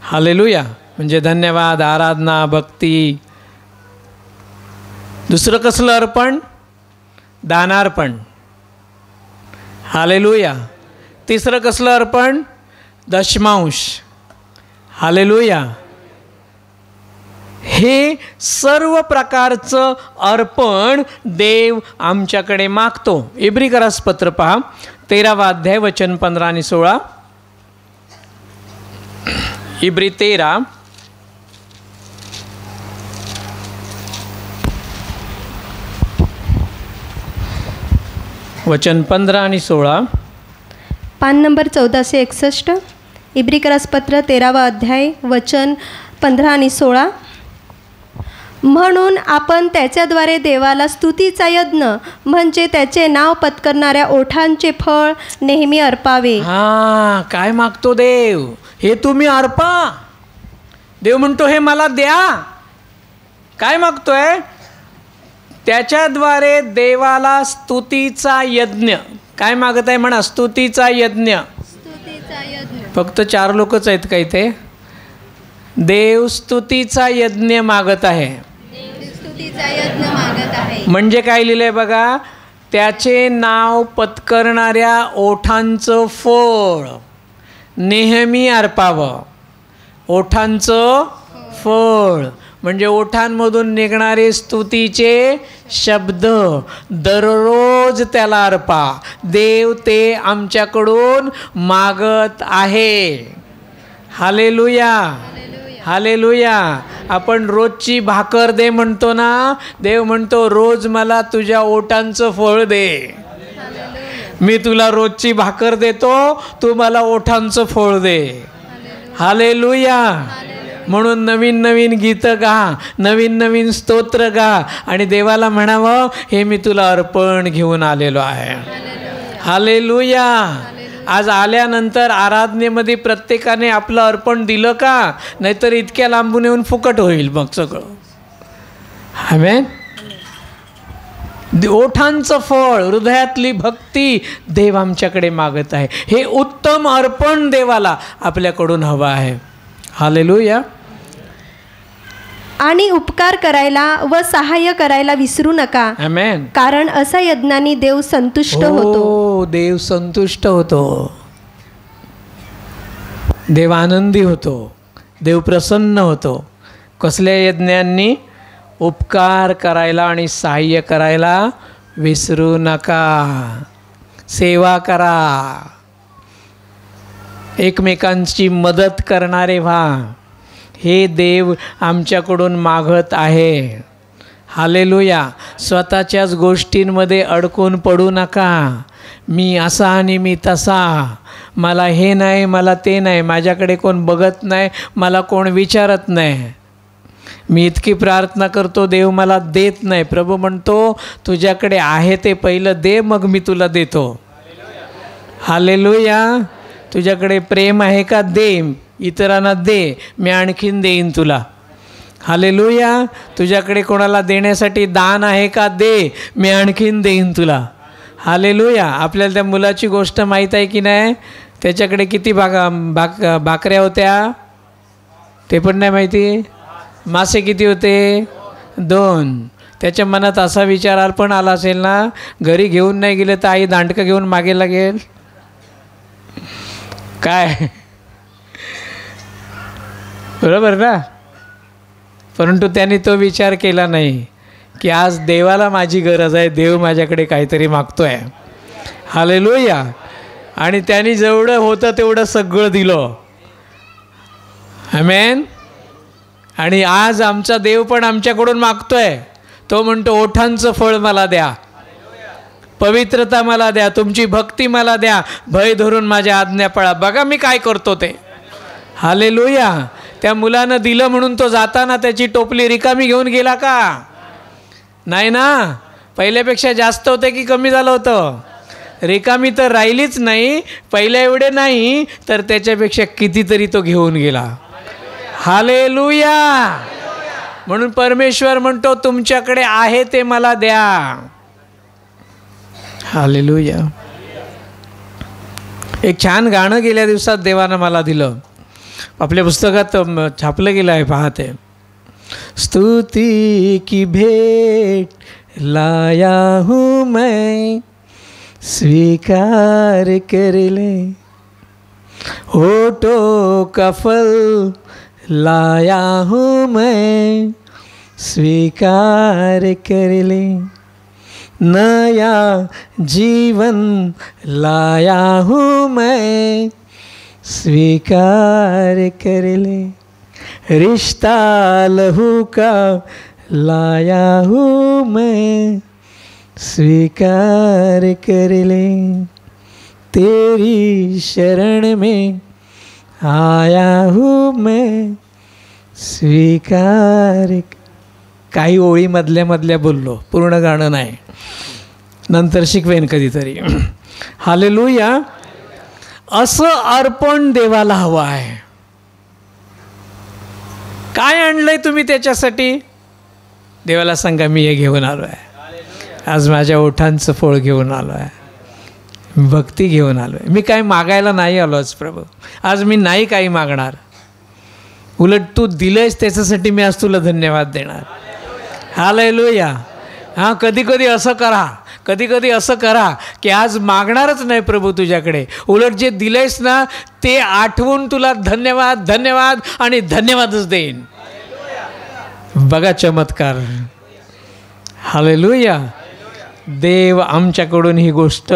हालेलुया. म्हणजे धन्यवाद, आराधना, भक्ती. दुसरं कसलं अर्पण? दानार्पण. हालेलुया. तिसरं कसलं अर्पण? दशमांश. हालेलुया. हे सर्व प्रकारचं अर्पण देव आमच्याकडे मागतो. इब्रिकरास पत्र पहा 13 अध्याय वचन 15 आणि 16. इब्री 13 वचन 15 आणि 16. पान नंबर 1461. इब्रिकरास पत्र 13 अध्याय वचन 15 आणि 16. म्हणून आपण त्याच्याद्वारे देवाला स्तुतीचा यज्ञ म्हणजे त्याचे नाव पत्करणाऱ्या ओठांचे फळ नेहमी अर्पावे. हां. काय मागतो देव? हे तुम्ही अर्पा. देव म्हणतो हे मला द्या. काय मागतोय? त्याच्याद्वारे देवाला स्तुतीचा यज्ञ. काय मागत आहे? म्हणा, स्तुतीचा यज्ञ. फक्त 4 लोकच आहेत का इथे? देव स्तुतीचा यज्ञ मागत आहे. म्हणजे काय लिहिलंय बघा? त्याचे नाव पत्करणाऱ्या ओठांचं फळ नेहमी अर्पावं. ओठांचं फळ म्हणजे ओठांमधून निघणारे स्तुतीचे शब्द दररोज त्याला अर्पा. देव ते आमच्याकडून मागत आहे. Hallelujah, hallelujah. आपण रोजची भाकर दे म्हणतो ना, देव म्हणतो रोज मला तुझ्या ओठांचं फळ दे. मी तुला रोजची भाकर देतो, तू मला ओठांचं फळ दे. हालेलुया. म्हणून नवीन नवीन गीतं गा, नवीन नवीन स्तोत्र गा आणि देवाला म्हणावं हे मी तुला अर्पण घेऊन आलेलो आहे. हालेलुया. आज आल्यानंतर आराधनेमध्ये प्रत्येकाने आपलं अर्पण दिलं का? नाहीतर इतक्या लांबून येऊन फुकट होईल मग सगळं. आमेन. ओठांचं फळ, हृदयातली भक्ती देव आमच्याकडे मागत आहे. हे उत्तम अर्पण देवाला आपल्याकडून हवं आहे. हालेलुया. आणि उपकार करायला व सहाय्य करायला विसरू नका. आमेन. कारण असा यज्ञाने देव संतुष्ट होतो. देव संतुष्ट होतो, देव आनंदी होतो, देव प्रसन्न होतो. कसल्या यज्ञांनी? उपकार करायला आणि सहाय्य करायला विसरू नका. सेवा करा, एकमेकांची मदत करणारे व्हा. हे देव आमच्याकडून मागत आहे. हालेलुया. स्वतःच्याच गोष्टींमध्ये अडकून पडू नका. मी असा आणि मी तसा, मला हे नाही, मला ते नाही, माझ्याकडे कोण बघत नाही, मला कोण विचारत नाही, मी इतकी प्रार्थना करतो देव मला देत नाही. प्रभू म्हणतो तुझ्याकडे आहे ते पहिलं दे, मग मी तुला देतो. हालेलुया. तुझ्याकडे प्रेम आहे का? दे, इतरांना दे, मी आणखीन देईन तुला. हालेलुया. तुझ्याकडे कोणाला देण्यासाठी दान आहे का? दे, मी आणखीन देईन तुला. हालेलुया. आपल्याला त्या मुलाची गोष्ट माहीत आहे की नाही? त्याच्याकडे किती भाकऱ्या होत्या ते पण नाही माहिती. मासे किती होते? 2. त्याच्या मनात असा विचार पण आला असेल ना, घरी घेऊन नाही गेले तर आई दांडकं घेऊन मागे लागेल काय? बरोबर ना? परंतु त्याने तो विचार केला नाही की आज देवाला माझी गरज आहे, देव माझ्याकडे काहीतरी मागतोय. हालेलुया. आणि त्याने जेवढं होतं तेवढं सगळं दिलं. आमेन. आणि आज आमचा देव पण आमच्याकडून मागतोय. तो म्हणतो ओठांचं फळ मला द्या, पवित्रता मला द्या, तुमची भक्ती मला द्या, भय धरून माझ्या आज्ञा पाळा. बघा मी काय करतो ते. हालेलुया. त्या मुलानं दिलं म्हणून तो जाताना त्याची टोपली रिकामी घेऊन गेला का? नाही ना. पहिल्यापेक्षा जास्त होते की कमी झालं होतं? रिकामी तर राहिलीच नाही. पहिल्या एवढे नाही तर त्याच्यापेक्षा कितीतरी तो घेऊन गेला. हालेलुया. म्हणून परमेश्वर म्हणतो तुमच्याकडे आहे ते मला द्या. हालेलुया. एक छान गाणं गेल्या दिवसात देवानं मला दिलं, आपल्या पुस्तकात छापलं गेलं आहे, पाहते. स्तुति की भेंट लाया हूँ मैं, स्वीकार कर ले. होठों का फल लाया हूँ मैं, स्वीकार कर ले. नया जीवन लाया हूँ मैं, स्वीकार कर ले. रिश्ता लहू का लाया हूँ मैं, स्वीकार कर ले. तेरी शरण में आया हूँ मैं, स्वीकार. काही ओळी मधल्या बोललो, पूर्ण गाणं नाही, नंतर शिकवेन कधीतरी. हालेलुया. असं अर्पण देवाला हवं आहे. काय आणलंय तुम्ही त्याच्यासाठी? देवाला सांगा मी हे घेऊन आलो आहे, आज माझ्या ओठांचं फळ घेऊन आलो आहे, भक्ती घेऊन आलो आहे. मी काय मागायला नाही आलोच प्रभू, आज मी नाही काही मागणार, उलट तू दिलंयस त्याच्यासाठी मी आज तुला धन्यवाद देणार. हालेलुया. हां, कधी कधी असं करा, कधी कधी असं करा की आज मागणारच नाही प्रभू तुझ्याकडे, उलट जे दिलंयस ना ते आठवून तुला धन्यवाद धन्यवाद आणि धन्यवादच देईन. बघा चमत्कार. हालेलुया. देव आमच्याकडून ही गोष्ट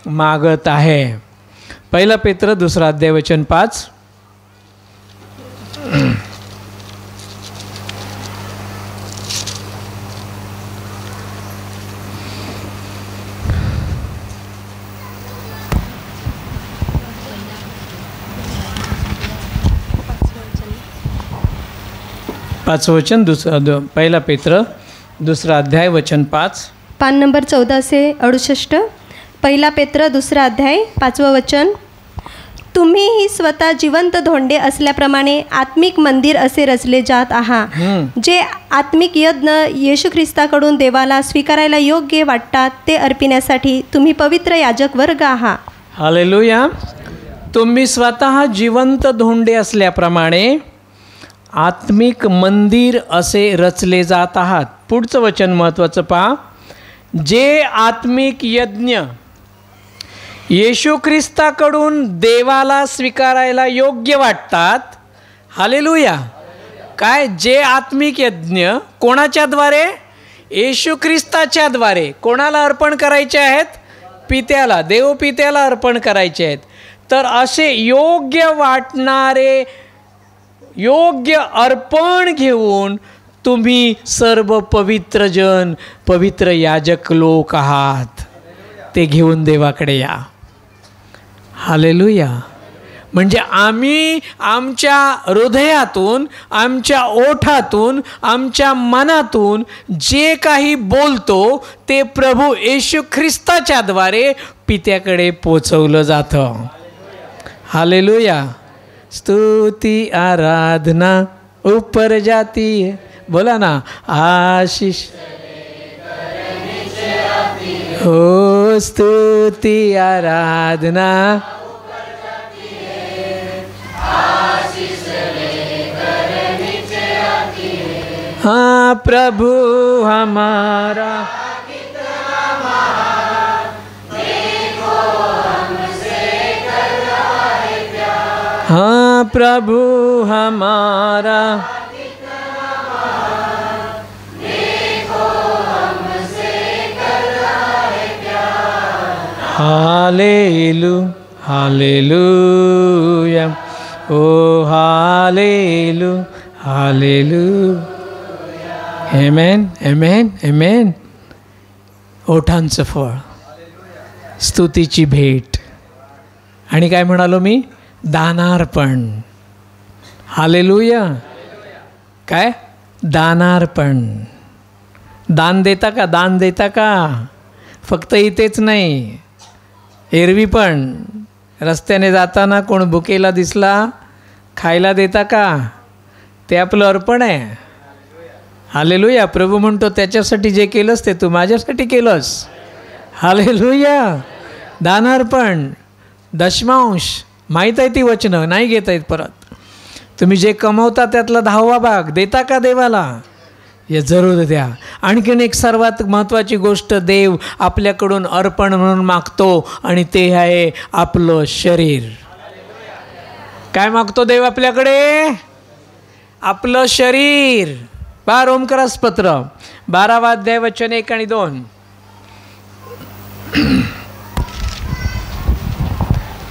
मागत आहे. 1 पेत्र 2 अध्याय वचन 5. पाच वचन 1 पेत्र 2 अध्याय वचन 5. पान नंबर 1468. 1 पेत्र 2 अध्याय 5वं वचन. तुम्हीही स्वतः जिवंत धोंडे असल्याप्रमाणे आत्मिक मंदिर असे रचले जात आहात, जे आत्मिक यज्ञ येशू ख्रिस्ताकडून देवाला स्वीकारायला योग्य वाटतात ते अर्पिण्यासाठी तुम्ही पवित्र याजक वर्ग आहात. हालेलुया. तुम्ही स्वतः जिवंत धोंडे असल्याप्रमाणे आत्मिक मंदिर असे रचले जात आहात. पुढचं वचन महत्त्वाचं पहा. जे आत्मिक यज्ञ येशू ख्रिस्ताकडून देवाला स्वीकारायला योग्य वाटतात. हालेलुया. काय? जे आत्मिक यज्ञ कोणाच्याद्वारे? येशू ख्रिस्ताच्याद्वारे. कोणाला अर्पण करायचे आहेत? पित्याला, देवपित्याला अर्पण करायचे आहेत. तर असे योग्य वाटणारे योग्य अर्पण घेऊन तुम्ही सर्व पवित्र जन, पवित्र याजक लोक आहात. ते घेऊन देवाकडे या. हालेलुया. म्हणजे आम्ही आमच्या हृदयातून, आमच्या ओठातून, आमच्या मनातून जे काही बोलतो ते प्रभू येशू ख्रिस्ताच्याद्वारे पित्याकडे पोचवलं जातं. हालेलुया. स्तुती आराधना ऊपर जाती है. बोला ना. आशीष हो स्तुती आराधना हाँ प्रभु हमारा हाँ प्रभु हमारा हालेलु हालेलुया. ओ हालेलु हालेलु. आमेन आमेन आमेन. ओठांचं फळ, स्तुतीची भेट, आणि काय म्हणालो मी? दानार्पण. हालेलुया. काय? दानार्पण. दान देता का? दान देता का? फक्त इथेच नाही, एरवी पण. रस्त्याने जाताना कोण भुकेला दिसला, खायला देता का? ते आपलं अर्पण आहे. हालेलुया. प्रभू म्हणतो त्याच्यासाठी जे केलंस ते तू माझ्यासाठी केलंस. हालेलुया. दानार्पण, दशमांश. माहीत आहे ती वचनं, नाही घेता येत परत. तुम्ही जे कमवता त्यातला 10वा भाग देता का देवाला? हे जरूर द्या. आणखीन एक सर्वात महत्त्वाची गोष्ट देव आपल्याकडून अर्पण म्हणून मागतो, आणि ते आहे आपलं शरीर. काय मागतो देव आपल्याकडे? आपलं शरीर. पहा रोमकरासपत्र 12 अध्याय वचन 1 आणि 2.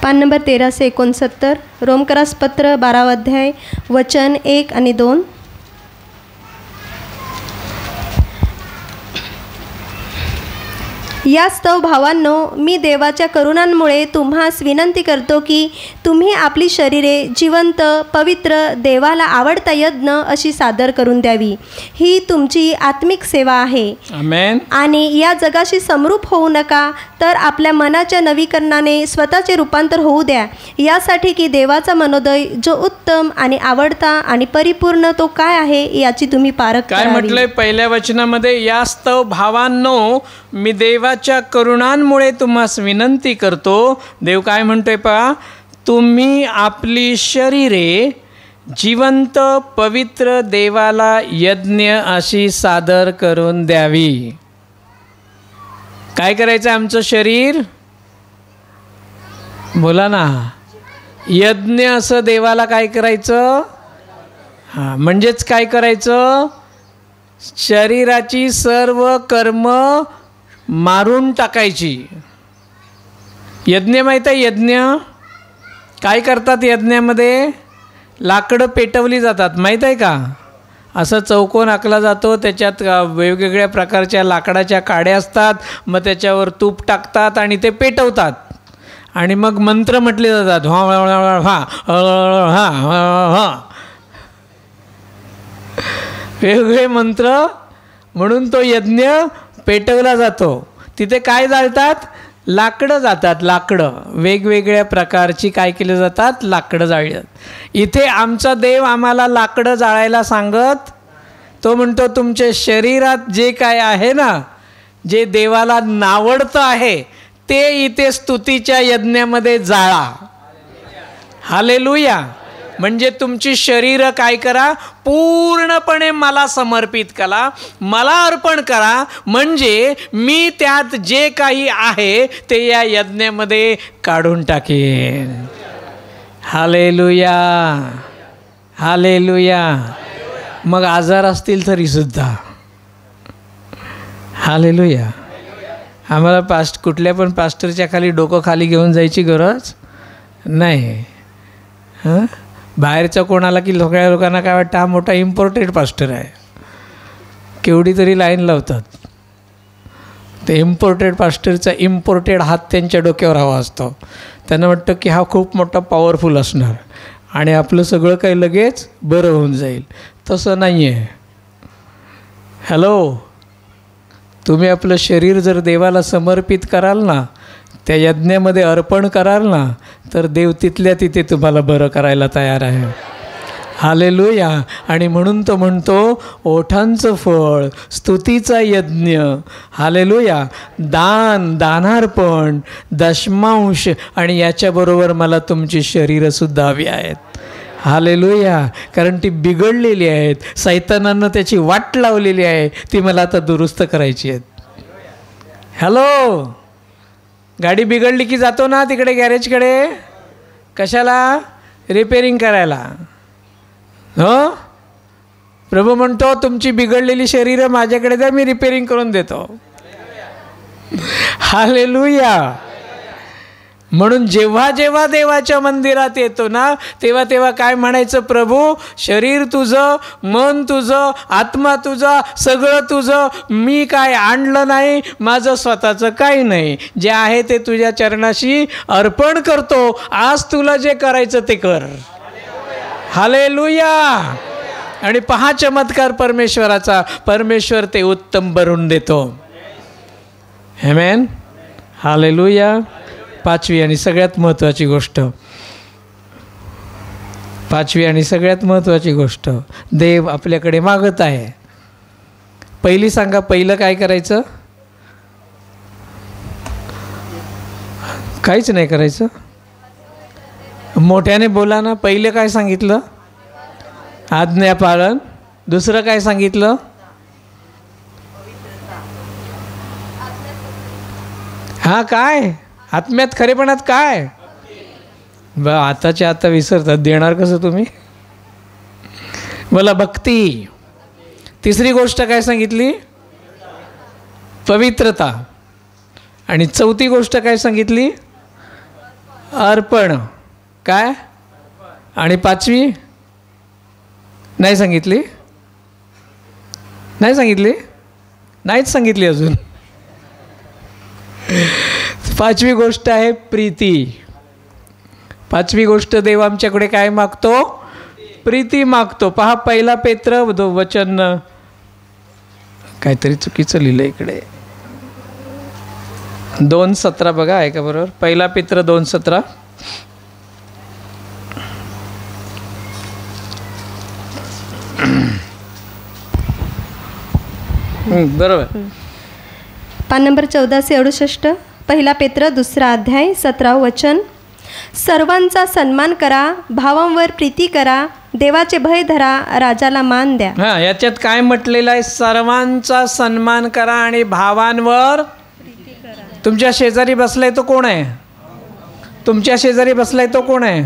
पान नंबर 1369. रोमकरासपत्र 12 अध्याय वचन 1 आणि 2. यास्तव भावांनो, मी देवाच्या करुणांमुळे तुम्हास विनंती करतो की तुम्ही आपली शरीरे जिवंत, पवित्र, देवाला आवडता यज्ञ अशी सादर करून द्यावी. ही तुमची आत्मिक सेवा आहे. आमेन. आणि या जगाशी समरूप होऊ नका, तर आपल्या मनाच्या नवीकरणाने स्वतःचे रूपांतर होऊ द्या, यासाठी की देवाचा मनोदय जो उत्तम आणि आवडता आणि परिपूर्ण तो काय आहे याची तुम्ही पारख करावी. काय म्हटलंय पहिल्या वचनामध्ये? यास्तव भावांनो, मी देवाच्या करुणांमुळे तुम्हास विनंती करतो. देव काय म्हणतोय पहा? तुम्ही आपली शरीरे जिवंत, पवित्र, देवाला यज्ञ अशी सादर करून द्यावी. काय करायचं आमचं शरीर? बोला ना. यज्ञ असं देवाला काय करायचं? हां, म्हणजेच काय करायचं? शरीराची सर्व कर्म मारून टाकायची. यज्ञ माहीत आहे? यज्ञ काय करतात? यज्ञामध्ये लाकडं पेटवली जातात, माहीत आहे का? असं चौकोन आखला जातो, त्याच्यात वेगवेगळ्या प्रकारच्या लाकडाच्या काड्या असतात, मग त्याच्यावर तूप टाकतात आणि ते पेटवतात आणि मग मंत्र म्हटले जातात. वेगवेगळे मंत्र म्हणून तो यज्ञ पेटवला जातो. तिथे काय जाळतात? लाकडं जातात. लाकडं वेगवेगळ्या प्रकारची काय केले जातात? लाकडं जाळतात. इथे आमचा देव आम्हाला लाकडं जाळायला सांगत, तो म्हणतो तुमच्या शरीरात जे काय आहे ना, जे देवाला नावडतं आहे ते इथे स्तुतीच्या यज्ञामध्ये जाळा. हालेलुया. म्हणजे तुमची शरीरं काय करा? पूर्णपणे मला समर्पित करा, मला अर्पण करा, म्हणजे मी त्यात जे काही आहे ते या यज्ञामध्ये काढून टाकेन. Hallelujah, hallelujah. मग आजार असतील तरीसुद्धा हालेलुया. आम्हाला कुठल्या पण पास्टरच्या खाली डोकं खाली घेऊन जायची गरज नाही. हां, बाहेरचं कोणाला की सगळ्या लोकांना काय वाटतं? हा मोठा इम्पोर्टेड पास्टर आहे. केवढी तरी लाईन लावतात. ते इम्पोर्टेड पास्टरचा इम्पोर्टेड हात त्यांच्या डोक्यावर हवा असतो. त्यांना वाटतं की हा खूप मोठा पॉवरफुल असणार आणि आपलं सगळं काही लगेच बरं होऊन जाईल. तसं नाही आहे. हॅलो, तुम्ही आपलं शरीर जर देवाला समर्पित कराल ना, त्या यज्ञामध्ये अर्पण कराल ना, तर देव तिथल्या तिथे तुम्हाला बरं करायला तयार आहे. हालेलुया. आणि म्हणून तो म्हणतो ओठांचं फळ, स्तुतीचा यज्ञ, हालेलुया, दान, दानार्पण, दशमांश, आणि याच्याबरोबर मला तुमची शरीरंसुद्धा हवी आहेत. हालेलुया. कारण ती बिघडलेली आहेत, सैतानानं त्याची वाट लावलेली आहे, ती मला आता दुरुस्त करायची आहेत. हॅलो, गाडी बिघडली की जातो ना तिकडे गॅरेजकडे, कशाला? रिपेरिंग करायला. हो, प्रभू म्हणतो तुमची बिघडलेली शरीरं माझ्याकडे द्या, मी रिपेरिंग करून देतो. हालेलुया. म्हणून जेव्हा जेव्हा देवाच्या मंदिरात येतो ना, तेव्हा तेव्हा काय म्हणायचं? प्रभू, शरीर तुझं, मन तुझं, आत्मा तुझा, सगळं तुझं, मी काय आणलं नाही, माझं स्वतःचं काही नाही, जे आहे ते तुझ्या चरणाशी अर्पण करतो. आज तुला जे करायचं ते कर. हालेलुया. आणि पहा चमत्कार परमेश्वराचा, परमेश्वर ते उत्तम भरून देतो. आमेन. हालेलुया. पाचवी आणि सगळ्यात महत्त्वाची गोष्ट, पाचवी आणि सगळ्यात महत्त्वाची गोष्ट देव आपल्याकडे मागत आहे. पहिली सांगा, पहिलं काय करायचं? काहीच नाही करायचं. मोठ्याने बोला ना. पहिलं काय सांगितलं? आज्ञापालन. दुसरं काय सांगितलं? हां, काय? आत्म्यात खरेपणात काय? आताच्या आता विसरतात. देणार कसं तुम्ही? मला भक्ती. तिसरी गोष्ट काय सांगितली? पवित्रता. आणि चौथी गोष्ट काय सांगितली? अर्पण. काय? आणि पाचवी नाही सांगितली? नाही सांगितली? नाहीच सांगितली अजून. पाचवी गोष्ट आहे प्रीती. पाचवी गोष्ट देव आमच्याकडे काय मागतो? प्रीती मागतो. पहा, पहिला पेत्र वचन, काहीतरी चुकीचं लिहिलं इकडे, 2:17 बघा, आहे का बरोबर? पहिला पेत्र 2:17. बरोबर. पान नंबर 1468, पहिला पेत्र 2 अध्याय 17 वचन. सर्वांचा सन्मान करा, भावांवर प्रीती करा, देवाचे भय धरा, राजाला मान द्या. हां, याच्यात काय म्हटलेलं आहे? सर्वांचा सन्मान करा आणि भावांवर तुमच्या शेजारी बसलाय तो कोण आहे? तुमच्या शेजारी बसलाय तो कोण आहे?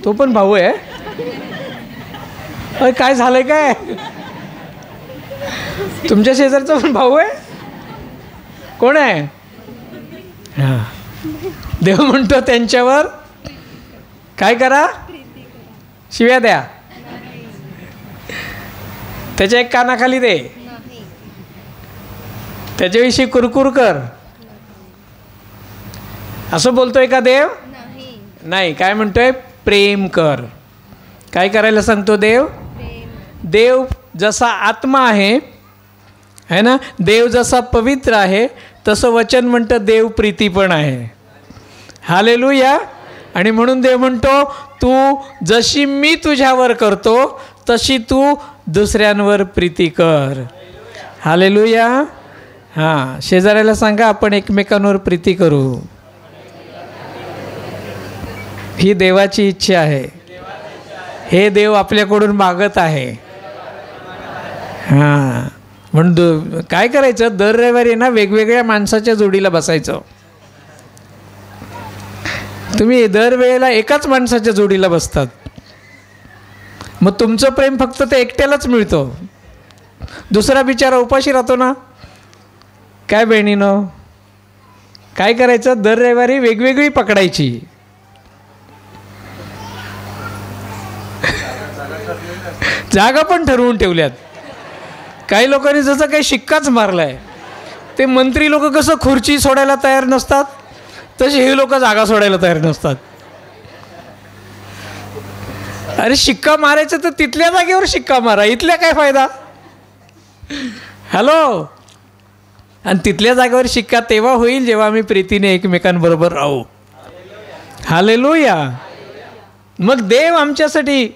तो पण भाऊ आहे. अरे काय झालंय काय? तुमच्या शेजारचा पण भाऊ आहे? कोण आहे? हां, देव म्हणतो त्यांच्यावर काय करा? शिव्या द्या. त्याच्या एक कानाखाली दे, त्याच्याविषयी कुरकुर कर. असं बोलतोय का देव? नाही. काय म्हणतोय? प्रेम कर. काय करायला सांगतो देव? देव जसा आत्मा आहे ना, देव जसा पवित्र आहे, तसं वचन म्हणतं देव प्रीती पण आहे. हालेलुया. आणि म्हणून देव म्हणतो, तू जशी मी तुझ्यावर करतो तशी तू दुसऱ्यांवर प्रीती कर. हालेलुया. हां, शेजाऱ्याला सांगा आपण एकमेकांवर प्रीती करू. ही देवाची इच्छा आहे. हे देव आपल्याकडून मागत आहे. हां, म्हणून काय करायचं? दर रविवारी ना वेगवेगळ्या माणसाच्या जोडीला बसायचं. तुम्ही दरवेळेला एकाच माणसाच्या जोडीला बसतात, मग तुमचं प्रेम फक्त ते एकट्यालाच मिळतं. दुसरा बिचारा उपाशी राहतो ना. काय बहिणीनं, काय करायचं? दर रविवारी वेगवेगळी पकडायची. जागा पण ठरवून ठेवल्यात. काही लोकांनी जसं काही शिक्काच मारलाय. ते मंत्री लोक कसं खुर्ची सोडायला तयार नसतात, तसे हे लोक जागा सोडायला तयार नसतात. अरे शिक्का मारायचं तर तिथल्या जागेवर शिक्का मारा, इथल्या काय फायदा? हॅलो. आणि तिथल्या जागेवर शिक्का तेव्हा होईल जेव्हा आम्ही प्रीतीने एकमेकांबरोबर राहू. हालेलुया. मग देव आमच्यासाठी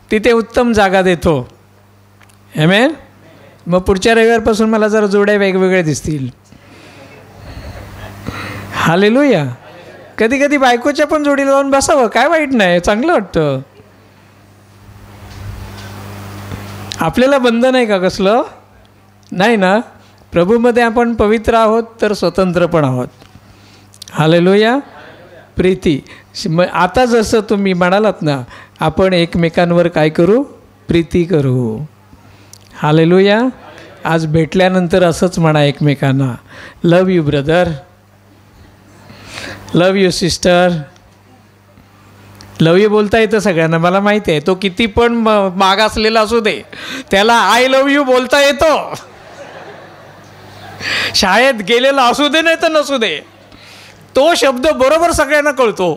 तिथे उत्तम जागा देतो. आमेन. मग पुढच्या रविवारपासून मला जरा जोड्या वेगवेगळ्या दिसतील. हालेलुया. कधी कधी बायकोच्या पण जोडीला लावून बसावं, काय वाईट नाही, चांगलं वाटतं. आपल्याला बंधन आहे का कसलं? नाही ना. प्रभूमध्ये आपण पवित्र आहोत तर स्वतंत्र पण आहोत. हालेलुया. प्रीती. आता जसं तुम्ही म्हणालात ना, आपण एकमेकांवर काय करू? प्रीती करू. हालेलुया. आज भेटल्यानंतर असंच म्हणा एकमेकांना, love you brother, love you sister. Love you बोलता येतं सगळ्यांना, मला माहिती आहे. तो किती पण मागासलेला असू दे, त्याला आय लव यू बोलता येतो. शाळेत गेलेला असू दे नाही तर नसू दे, तो शब्द बरोबर सगळ्यांना कळतो.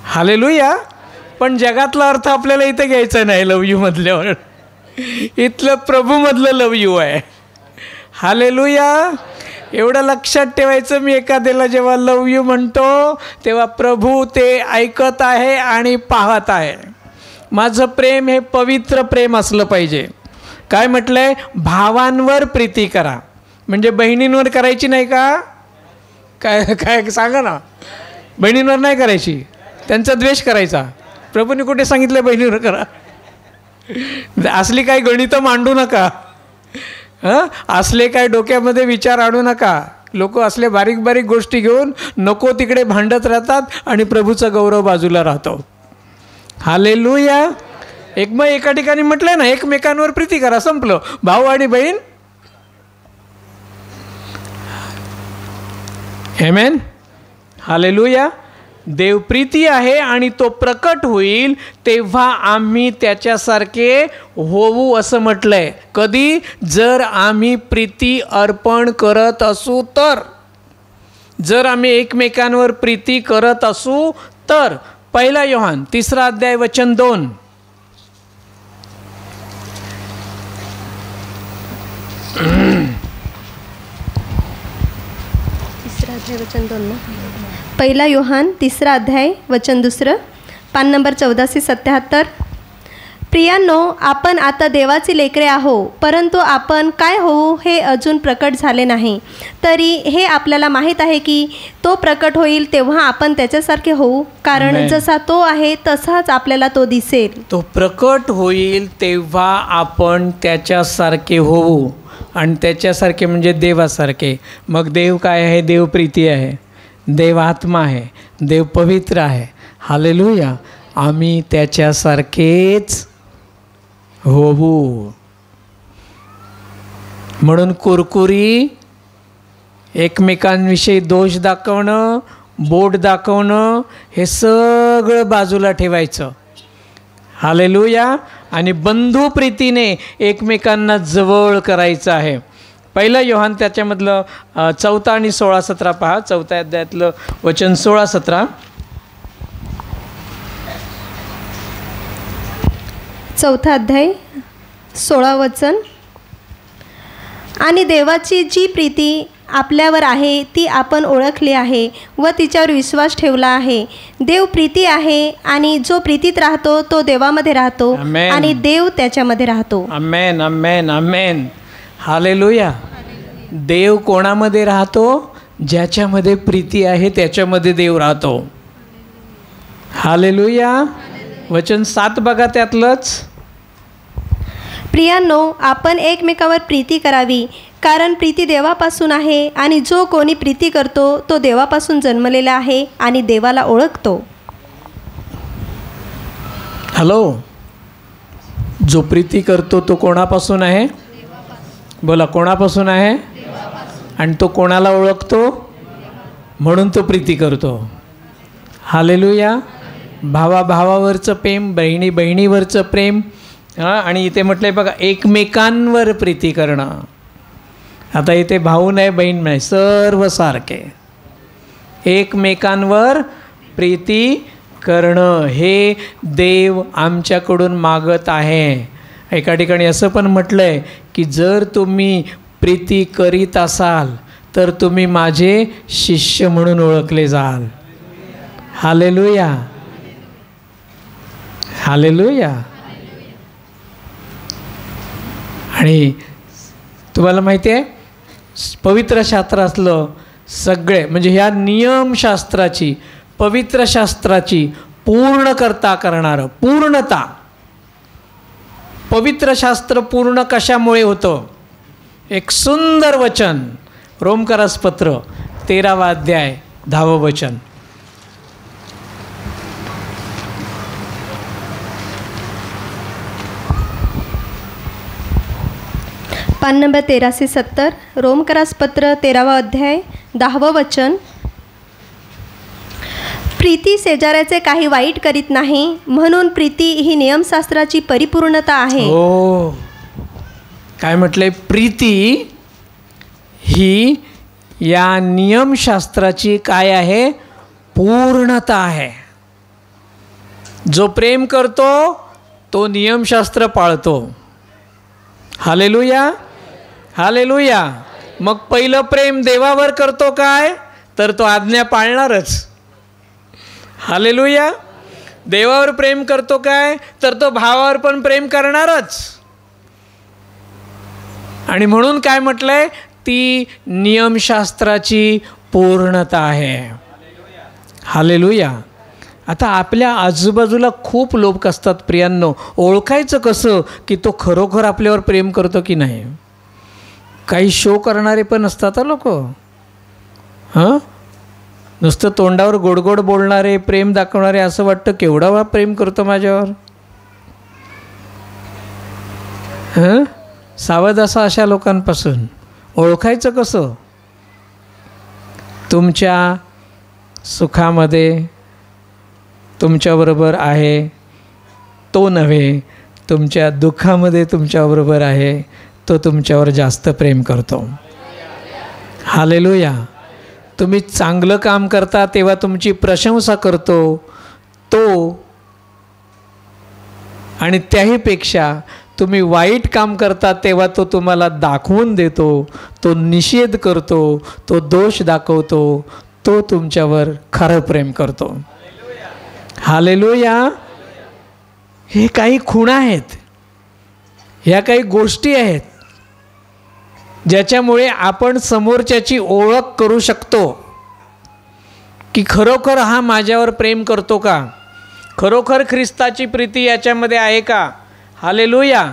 हालेलुया. पण जगातला अर्थ आपल्याला इथे घ्यायचा नाही लव यू मधल्यावर. इथलं प्रभूमधलं लव यू आहे. हालेलुया. एवढं लक्षात ठेवायचं, मी एखाद्याला जेव्हा लव यू म्हणतो तेव्हा प्रभू ते ऐकत आहे आणि पाहत आहे. माझं प्रेम हे पवित्र प्रेम असलं पाहिजे. काय म्हटलं आहे? भावांवर प्रीती करा. म्हणजे बहिणींवर करायची नाही का? काय काय सांगा ना. बहिणींवर नाही करायची, त्यांचा द्वेष करायचा. प्रभूने कुठे सांगितलं बहिणीवर करा? असली काही गणितं मांडू नका. असले काय डोक्यामध्ये विचार आणू नका. लोक असले बारीक बारीक गोष्टी घेऊन नको तिकडे भांडत राहतात आणि प्रभूचा गौरव बाजूला राहतो. हालेलुया. मग एका ठिकाणी म्हटलंय ना, एकमेकांवर प्रीती करा, संपलं. भाऊ आणि बहीण. आमेन. हालेलुया. देव प्रीती आहे आणि तो प्रकट होईल तेव्हा आम्ही त्याच्यासारखे होऊ असं म्हटलंय. कधी? जर आम्ही प्रीती अर्पण करत असू तर. जर आम्ही एकमेकांवर प्रीती करत असू तर. 1 योहान 3 अध्याय वचन 2. वचन 2. 1 योहान 3 अध्याय वचन 2, पान नंबर 1477. प्रियांनो, आपण आता देवाची लेकरे आहो, परंतु आपण काय होऊ हे अजून प्रकट झाले नाही. तरी हे आपल्याला माहीत आहे की तो प्रकट होईल तेव्हा आपण त्याच्यासारखे होऊ, कारण जसा तो आहे तसाच आपल्याला तो दिसेल. तो प्रकट होईल तेव्हा आपण त्याच्यासारखे होऊ. आणि त्याच्यासारखे म्हणजे देवासारखे. मग देव काय आहे? देव प्रीती आहे, देव आत्मा आहे, देव पवित्र आहे. हालेलुया. आम्ही त्याच्यासारखेच होऊ. म्हणून कुरकुरी, एकमेकांविषयी दोष दाखवणं, बोट दाखवणं, हे सगळं बाजूला ठेवायचं. हालेलुया. आणि बंधू प्रीतीने एकमेकांना जवळ करायचं आहे. पहिलं योहान त्याच्यामधलं 4 आणि 16-17 पहा. 4 अध्यायातलं वचन 16-17. 4 अध्याय 16 वचन. आणि देवाची जी प्रीती आपल्यावर आहे ती आपण ओळखली आहे व तिच्यावर विश्वास ठेवला आहे. देव प्रीती आहे आणि जो प्रीतीत राहतो तो देवामध्ये राहतो आमेन. आणि देव त्याच्यामध्ये राहतो. आमेन, आमेन, आमेन. हालेलुया. देव कोणामध्ये राहतो? ज्याच्यामध्ये प्रीती आहे त्याच्यामध्ये देव राहतो. हालेलुया. वचन 7 बघा त्यातलंच. प्रियांनो, आपण एकमेकावर प्रीती करावी, कारण प्रीती देवापासून आहे आणि जो कोणी प्रीती करतो तो देवापासून जन्मलेला आहे आणि देवाला ओळखतो. हॅलो. जो प्रीती करतो तो कोणापासून आहे? बोला, कोणापासून आहे? आणि तो कोणाला ओळखतो? म्हणून तो प्रीती करतो. हालेलुया. भावाभावावरचं प्रेम, बहिणी बहिणीवरचं प्रेम. आणि इथे म्हटलंय बघा, एकमेकांवर प्रीती करणं. आता इथे भाऊ नाही, बहीण नाही, सर्व सारखे एकमेकांवर प्रीती करणं हे देव आमच्याकडून मागत आहे. एका ठिकाणी असं पण म्हटलं आहे की जर तुम्ही प्रीती करीत असाल तर तुम्ही माझे शिष्य म्हणून ओळखले जाल. हालेलुया. हालेलुया. आणि तुम्हाला माहिती आहे, पवित्र शास्त्रातलं सगळे म्हणजे ह्या नियमशास्त्राची, पवित्र शास्त्राची पूर्णकर्ता करणारं, पूर्णता. पवित्र शास्त्र पूर्ण कशामुळे होतं? एक सुंदर वचन, रोमकरास पत्र 13वा अध्याय 10वं वचन. पान नंबर 1370, रोमकरास पत्र 13वा अध्याय 10वं वचन. प्रीती शेजाऱ्याचे काही वाईट करीत नाही, म्हणून प्रीती ही नियमशास्त्राची परिपूर्णता आहे. हो. काय म्हटलंय? प्रीती ही या नियमशास्त्राची काय आहे? पूर्णता आहे. जो प्रेम करतो तो नियमशास्त्र पाळतो. हालेलुया. हालेलुया. मग पहिलं प्रेम देवावर करतो काय? तर तो आज्ञा पाळणारच. हालेलुया. देवावर प्रेम करतो काय? तर तो भावावर पण प्रेम करणारच. आणि म्हणून काय म्हटलंय? ती नियमशास्त्राची पूर्णता आहे. हालेलुया. आता आपल्या आजूबाजूला खूप लोक असतात प्रियांनो. ओळखायचं कसं की तो खरोखर आपल्यावर प्रेम करतो की नाही? काही शो करणारे पण असतात लोक. हां, नुसतं तोंडावर गोडगोड बोलणारे, प्रेम दाखवणारे, असं वाटतं केवढा वा प्रेम करतो माझ्यावर. हां, सावध असा अशा लोकांपासून. ओळखायचं कसं? तुमच्या सुखामध्ये तुमच्याबरोबर आहे तो नव्हे, तुमच्या दुःखामध्ये तुमच्याबरोबर आहे तो तुमच्यावर जास्त प्रेम करतो. हालेलुया. तुम्ही चांगलं काम करता तेव्हा तुमची प्रशंसा करतो तो, आणि त्याहीपेक्षा तुम्ही वाईट काम करता तेव्हा तो तुम्हाला दाखवून देतो, तो निषेध करतो, तो दोष दाखवतो, तो तुमच्यावर खरं प्रेम करतो. हालेलुया. हे काही खुणा आहेत, ह्या काही गोष्टी आहेत ज्याच्यामुळे आपण समोरच्याची ओळख करू शकतो की खरोखर हा माझ्यावर प्रेम करतो का? खरोखर ख्रिस्ताची प्रीती याच्यामध्ये आहे का? हालेलुया.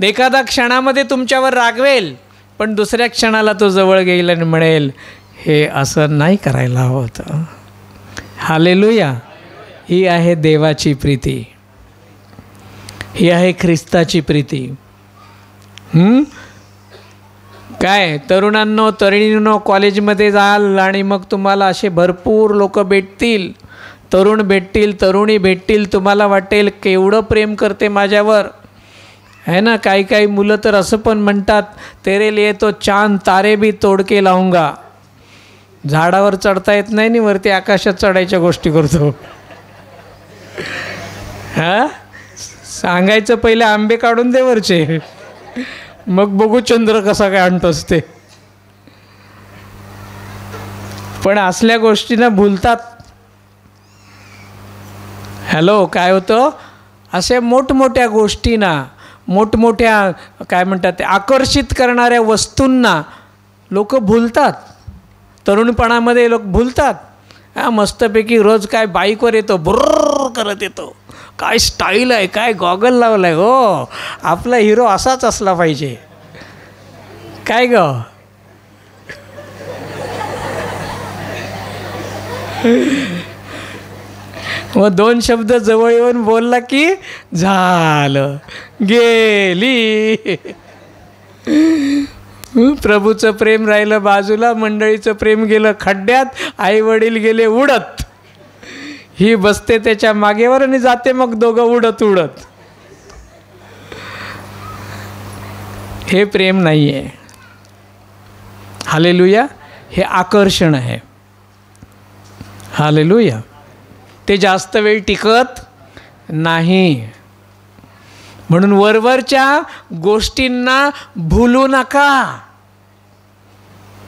एखादा क्षणामध्ये तुमच्यावर रागवेल, पण दुसऱ्या क्षणाला तो जवळ घेईल आणि म्हणेल हे असं नाही करायला हवं होतं. हालेलुया. ही आहे देवाची प्रीती, ही आहे ख्रिस्ताची प्रीती. काय तरुणांनो, तरुणींनो, कॉलेजमध्ये जाल आणि मग तुम्हाला असे भरपूर लोक भेटतील, तरुण भेटतील, तरुणी भेटतील, तुम्हाला वाटेल केवढं प्रेम करते माझ्यावर, है ना. काही काही मुलं तर असं पण म्हणतात, तेरे लिए तो चांद तारे भी तोड के लाऊंगा. झाडावर चढता येत नाही, वरती आकाशात चढायच्या गोष्टी करतो. हां, सांगायचं पहिले आंबे काढून दे वरचे, मग बघू चंद्र कसा काय आणतोस ते. पण असल्या गोष्टींना भुलतात. हॅलो, काय होतं, असे मोठमोठ्या गोष्टींना, मोठमोठ्या काय म्हणतात ते आकर्षित करणाऱ्या वस्तूंना लोक भुलतात. तरुणपणामध्ये लोक भुलतात. मस्तपैकी रोज काय बाईकवर येतो, बुर्र करत येतो, काय स्टाईल आहे, काय गॉगल लावला आहे, हो आपला हिरो असाच असला पाहिजे. काय ग, मग दोन शब्द जवळ येऊन बोलला की झालं, गेली. प्रभूचं प्रेम राहिलं बाजूला, मंडळीचं प्रेम गेलं खड्ड्यात, आई वडील गेले उडत. ही बसते त्याच्या मागेवर आणि जाते मग दोघं उडत उडत. हे प्रेम नाही आहे. हालेलुया. हे आकर्षण आहे. हालेलुया. ते जास्त वेळ टिकत नाही. म्हणून वरवरच्या गोष्टींना भुलू नका.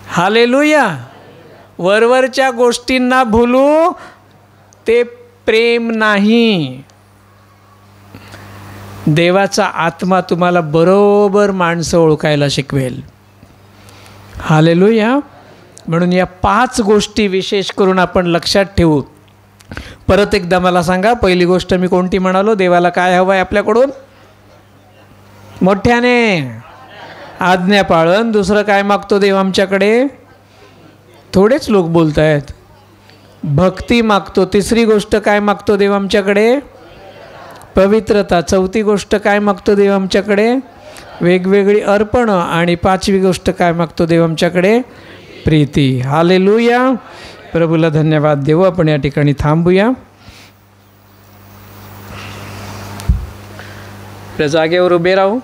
हालेलुया. वरवरच्या गोष्टींना भुलू, ते प्रेम नाही. देवाचा आत्मा तुम्हाला बरोबर माणसं ओळखायला शिकवेल. हालेलुया. म्हणून या 5 गोष्टी विशेष करून आपण लक्षात ठेवू. परत एकदा मला सांगा, पहिली गोष्ट मी कोणती म्हणालो? देवाला काय हवं आहे आपल्याकडून? मोठ्याने आज्ञा पाळन. दुसरं काय मागतो देव आमच्याकडे? थोडेच लोक बोलत आहेत. भक्ती मागतो. तिसरी गोष्ट काय मागतो देव आमच्याकडे? पवित्रता. चौथी गोष्ट काय मागतो देव आमच्याकडे? वेगवेगळी अर्पणं. आणि 5वी गोष्ट काय मागतो देव आमच्याकडे? प्रीती. हालेलुया. प्रभूला धन्यवाद देऊ. आपण या ठिकाणी थांबूया. आपल्या जागेवर उभे राहू.